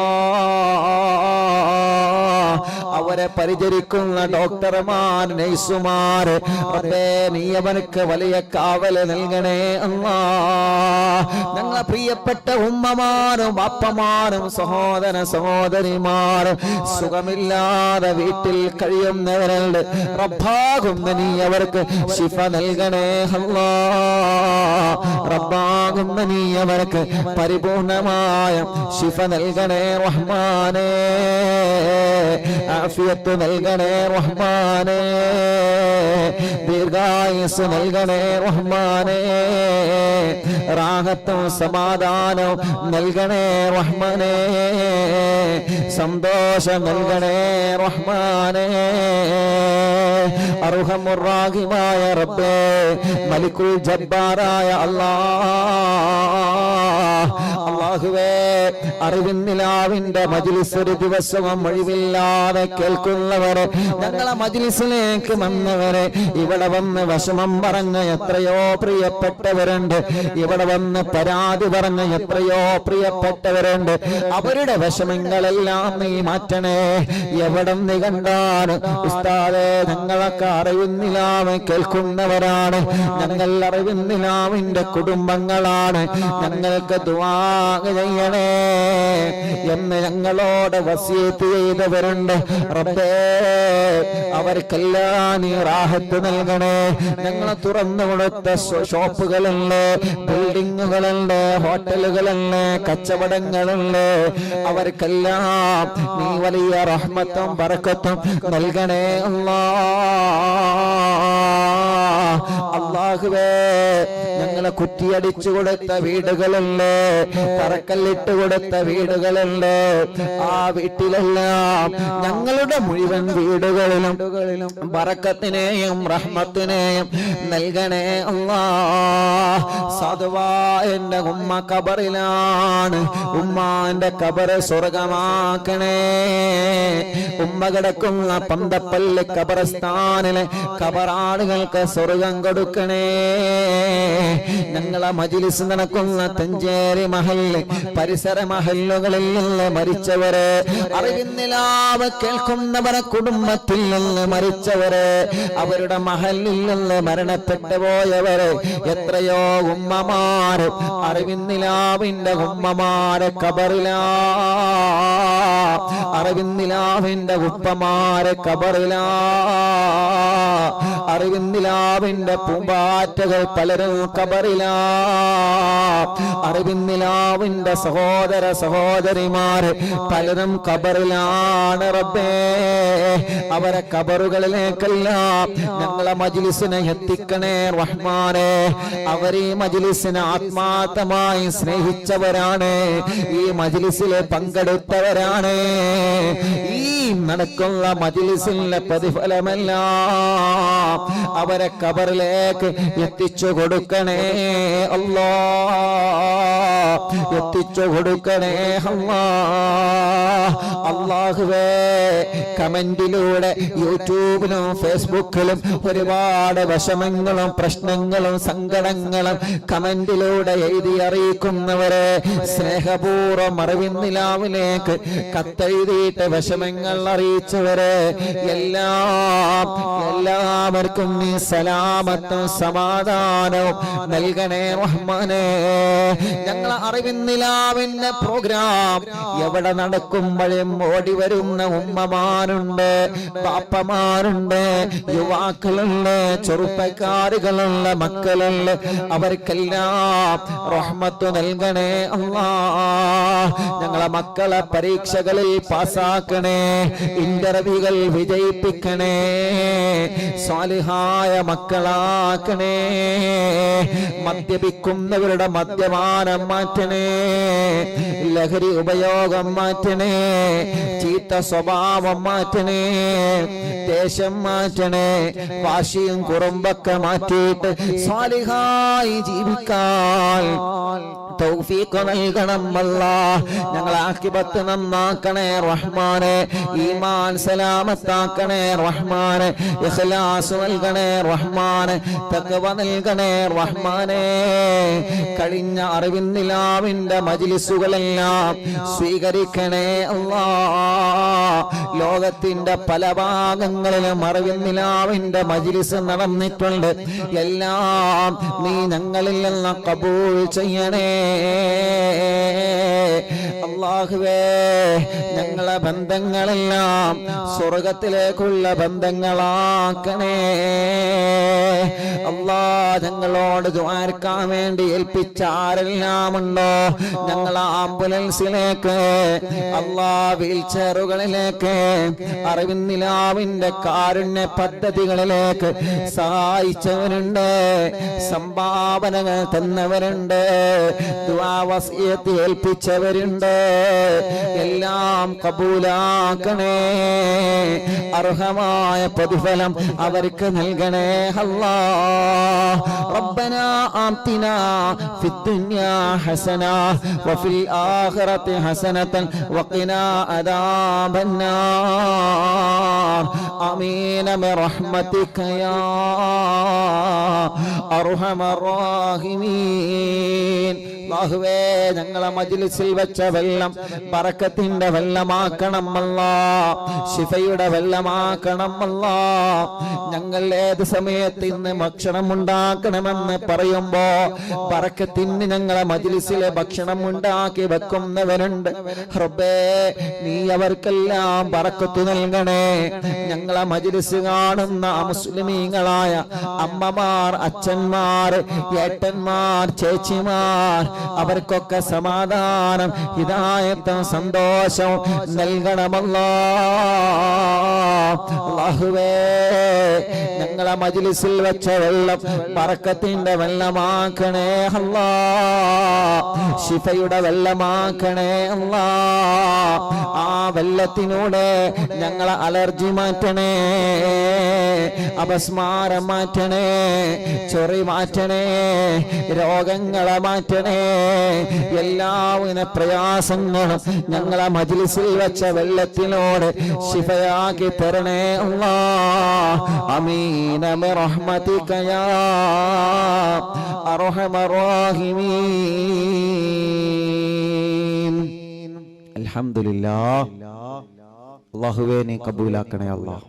അവരെ പരിചരിക്കുന്ന ഡോക്ടർമാർ, നഴ്സുമാർ റബ്ബേ, നീ അവർക്ക് വലിയ കാവല് നൽകണേ അല്ലാ. ഞങ്ങളെ പ്രിയപ്പെട്ട ഉമ്മമാരും ബാപ്പമാരും സഹോദര സഹോദരിമാരും സുഖമില്ലാതെ വീട്ടിൽ കഴിയുന്നവരുണ്ട്. റബ്ബാകുന്ന നീ അവർക്ക് ശിഫ നൽകണേ അല്ലാ. റബ്ബാകുന്ന നീ അവർക്ക് പരിപൂർണമായ ശിഫ നൽകണേ റഹ്മാനേ. ആഫിയത്ത് നൽകണേ റഹ്മാനേ, ദീർഘായുസ് നൽകണേ റഹ്മാനേ, റാഹത്തും സമാധാനവും നൽകണേ റഹ്മാനേ, സന്തോഷം നൽകണേ റഹ്മാനേ. അർഹമുർ റഹീമായ റബ്ബേ, മലിക്കുൽ ജബ്ബാറായ അല്ലാഹുവേ, അറിവിന്നിലാവിന്റെ മജ്ലിസ് ഒരു ദിവസവും ഒഴിവില്ലാതെ കേൾക്കുന്നവരെ, ഞങ്ങളെ മജ്ലിസിലേക്ക് വന്നവരെ, ഇവിടെ വന്ന് വിഷമം പറഞ്ഞ എത്രയോ പ്രിയപ്പെട്ടവരുണ്ട്, ഇവിടെ വന്ന് പരാതി പറഞ്ഞ എത്രയോ പ്രിയപ്പെട്ടവരുണ്ട്. അവരുടെ വിഷമങ്ങളെല്ലാം നീ മാറ്റണേ. എവിടെ നീ കണ്ടാണ് ഉസ്താദേ, ഞങ്ങളൊക്കെ അറിവിന്നിലാവ് കേൾക്കുന്നവരാണ്, ഞങ്ങൾ അറിവിന്നിലാവിന്റെ കുടുംബങ്ങളാണ്, ഞങ്ങൾക്ക് ദുആ ചെയ്യണേ എന്ന് ഞങ്ങളോട് വസിയത്ത് ചെയ്തവരുണ്ട്. റബ്ബേ, അവർക്കെല്ലാം നീ റാഹത്ത് നൽകണേ. ഞങ്ങൾ തുറന്നു കൊടുത്ത ഷോപ്പുകളുണ്ട്, ബിൽഡിങ്ങുകളുണ്ട്, ഹോട്ടലുകളുണ്ട്, കച്ചവടങ്ങളുണ്ട്, അവർക്കെല്ലാം നീ വലിയ റഹ്മത്തും ബറക്കത്തും നൽകണേ അല്ലാഹുവേ. ഞങ്ങളെ കുറ്റിയടിച്ചു കൊടുത്ത വീടുകളുണ്ട്, തറക്കല്ലിട്ട് കൊടുത്ത വീടുകളുണ്ട്, ആ വീട്ടിലെല്ലാം ഞങ്ങളുടെ മുഴുവൻ വീടുകളിലും ബറക്കത്തിനെയും റഹ്മത്തിനെയും നൽകണേ അല്ലാഹ്. സാധുവായ എന്റെ ഉമ്മ ഖബറിലാണ്, ഉമ്മാന്റെ ഖബർ സ്വർഗമാക്കണേ. ഉമ്മ കിടക്കുന്ന പന്തപ്പള്ളി ഖബർസ്ഥാനിലെ ഖബറാളുകൾക്ക് സ്വർഗം കൊടുക്കണേ. ഞങ്ങളെ മജ്ലിസ് നടക്കുന്ന തഞ്ചേരി മഹല്ല് പരിസര മഹല്ലുകളിൽ നിന്ന് മരിച്ചവരെ, അറിവിന്നിലാവ് കേൾക്കുന്നവരെ കുടുംബത്തിൽ നിന്ന് മരിച്ചവരെ, അവരുടെ മഹല്ലിൽ നിന്ന് മരണപ്പെട്ടു പോയവരെ, എത്രയോ ഉമ്മമാര് അറിവിന്നിലാവിന്റെ ഉമ്മമാരെ ഖബറിലാ, അറിവിന്നിലാവിന്റെ ഉപ്പമാരെ ഖബറിലാ, അറിവിന്നിലാവിന്റെ പൂമ്പാറ്റകൾ പലരും ഖബറിലാ, അറിവിന്നിലാവിന്റെ സഹോദര സഹോദരിമാര് പലരും ഖബറിലാണ്. റബ്ബേ, അവരെ ഖബറുകളിലേക്കെല്ലാം ഞങ്ങളെ മജ്ലിസിനെ എത്തിക്കണേ റഹ്മാനേ. അവർ ഈ മജ്ലിസിനെ ആത്മാർത്ഥമായി സ്നേഹിച്ചവരാണ്, ഈ മജ്ലിസിൽ പങ്കെടുത്തവരാണ്. ഈ നടക്കുന്ന മജ്ലിസിന്റെ പ്രതിഫലമെല്ലാം അവരെ ഖബറിലേക്ക് എത്തിച്ചു കൊടുക്കണേ അല്ലാഹ്, എത്തിച്ചു കൊടുക്കണേ അല്ലാഹുവേ. കമന്റിലൂടെ യൂട്യൂബിലും ഫേസ്ബുക്കിലും ഒരുപാട് വിഷമങ്ങളും പ്രശ്നങ്ങളും സങ്കടങ്ങളും കമന്റിലൂടെ എഴുതി അറിയിക്കുന്നവരെ, സ്നേഹപൂർവ്വം അറിവിന്നിലാവിലേക്ക് കത്തെഴുതിയിട്ട് വിഷമങ്ങൾ അറിയിച്ചവരെ എല്ലാവർക്കും നീ സലാമത്തും സമാധാനവും നൽകണേ റഹ്മാനേ. ഞങ്ങൾ അറിവിന്നിലാവിന്റെ പ്രോഗ്രാം എവിടെ നടക്കുമ്പോഴും ഓടി വരുന്ന ഉമ്മമാരുണ്ട്, പാപ്പമാരുണ്ട്, യുവാക്കളുണ്ട്, ചെറുപ്പക്കാരുകളുണ്ട്, മക്കളുണ്ട്, അവർക്കെല്ലാം റഹ്മത്ത് നൽകണേ അല്ലാഹ്. ഞങ്ങളെ മക്കളെ പരീക്ഷകളിൽ പാസ്സാക്കണേ, ഇന്റർവ്യൂകൾ വിജയിപ്പിക്കണേ, സ്വാലിഹായ മക്കളാക്കണേ. മദ്യപിക്കുന്നവരുടെ മദ്യപാനം മാറ്റണേ, ലഹരി ഉപയോഗം മാറ്റണേ, ചീത്ത സ്വഭാവം മാറ്റണേ, ദേശം മാറ്റണേ, വാശിയും കുറുമ്പൊക്കെ മാറ്റിയിട്ട് സ്വാലിഹായി ജീവിക്കാൻ തൗഫീഖ് നൽകണം അല്ലാഹ്. ഞങ്ങളെ ആഖിബത്ത് നന്നാക്കണേ റഹ്മാനേ, ഈമാൻ സലാമത്താക്കണേ റഹ്മാനേ, ഇഖ്ലാസ് നൽകണേ റഹ്മാനേ, തഖ്വ നൽകണേ റഹ്മാനേ. കഴിഞ്ഞ അറിവിന്നിലാവിന്റെ മജ്ലിസുകളെല്ലാം സ്വീകരിക്കണേ അല്ലാഹ്. ലോകത്തിന്റെ പല ഭാഗങ്ങളിലും അറിവിന്നിലാവിന്റെ മജ്ലിസ് നടന്നിട്ടുണ്ട്, എല്ലാം നീ ഞങ്ങളിൽ നിന്ന് ഖബൂൽ ചെയ്യണേ അല്ലാഹുവേ ഞങ്ങളെ ബന്ധങ്ങളെല്ലാം സ്വർഗത്തിലേക്കുള്ള ബന്ധങ്ങളാക്കണേ അല്ലാ. ഞങ്ങളോട് ദുആർക്കാൻ വേണ്ടി ഏൽപ്പിച്ച ആരെല്ലാം ഉണ്ടോ ഞങ്ങളെ ആംബുലൻസിലേക്ക് അല്ലാ, വീൽചെയറുകളിലേക്ക്, അറിവിന്നിലാവിന്റെ കാരുണ്യ പദ്ധതികളിലേക്ക് സഹായിച്ചവരുണ്ട്, സംഭാവനകൾ തന്നവരുണ്ട്, ദുആ വസിയത്ത് ഏൽപ്പിച്ചവരുണ്ട്. എല്ലാം കബൂലാക്കണേ, അർഹമായ പ്രതിഫലം അവർക്ക് നൽകണേ അല്ലാ. റബ്ബനാ ആതിനാ ഫിദ്ദുനിയാ ഹസന വഫിൽ ആഖിറതി ഹസനതൻ വഖിനാ അദാബന്നാർ. ആമീൻ ബിറഹ്മതിക യാ അർഹമർ റഹീമീൻ. അല്ലാഹുവേ ഞങ്ങളെ മജ്ലിസിൽ വെച്ച വെള്ളം ബറക്കത്തിന്റെ വെള്ളമാക്കണം അല്ലാ, ശിഫയുടെ വെള്ളമാക്കണം അല്ലാ. ഞങ്ങൾ ഏത് സമയത്ത് ഇന്ന് ഭക്ഷണം ഉണ്ടാക്കണമെന്ന് പറയുമ്പോ ബറക്കത്തിന് ഞങ്ങളെ മജ്ലിസിലെ ഭക്ഷണം ഉണ്ടാക്കി വെക്കുന്നവരുണ്ട്. റബ്ബേ നീ അവർക്കെല്ലാം ബറക്കത്ത് നൽകണേ. ഞങ്ങളെ മജ്ലിസ് കാണുന്ന മുസ്ലിമീങ്ങളായ അമ്മമാർ, അച്ഛന്മാർ, ഏട്ടന്മാർ, ചേച്ചിമാർ, അവർക്കൊക്കെ സമാധാനം, ഹിദായത്തും സന്തോഷവും നൽകണമല്ലാ. അല്ലാഹുവേ ഞങ്ങളെ മജ്ലിസിൽ വെച്ച വെള്ളം ബറക്കത്തിന്റെ വെള്ളമാക്കണേ അല്ലാ, ശിഫയുടെ വെള്ളമാക്കണേ അല്ലാ. ആ വെള്ളത്തിനൂടെ ഞങ്ങളെ അലർജി മാറ്റണേ, അപസ്മാരം മാറ്റണേ, ചൊറി മാറ്റണേ, രോഗങ്ങളെ മാറ്റണേ. എല്ലാവിധ പ്രയാസങ്ങളും ഞങ്ങളെ മജ്ലിസിൽ വെച്ച വെള്ളത്തിനോട് ശിഫയാക്കി തരണേ അല്ലാ. ആമീൻ ബിറഹ്മതിക യാ അർഹമർ റഹീമീൻ. അൽഹംദുലില്ലാഹ്. അല്ലാഹുവേ നീ കബൂലാക്കണേ അല്ലാഹ്.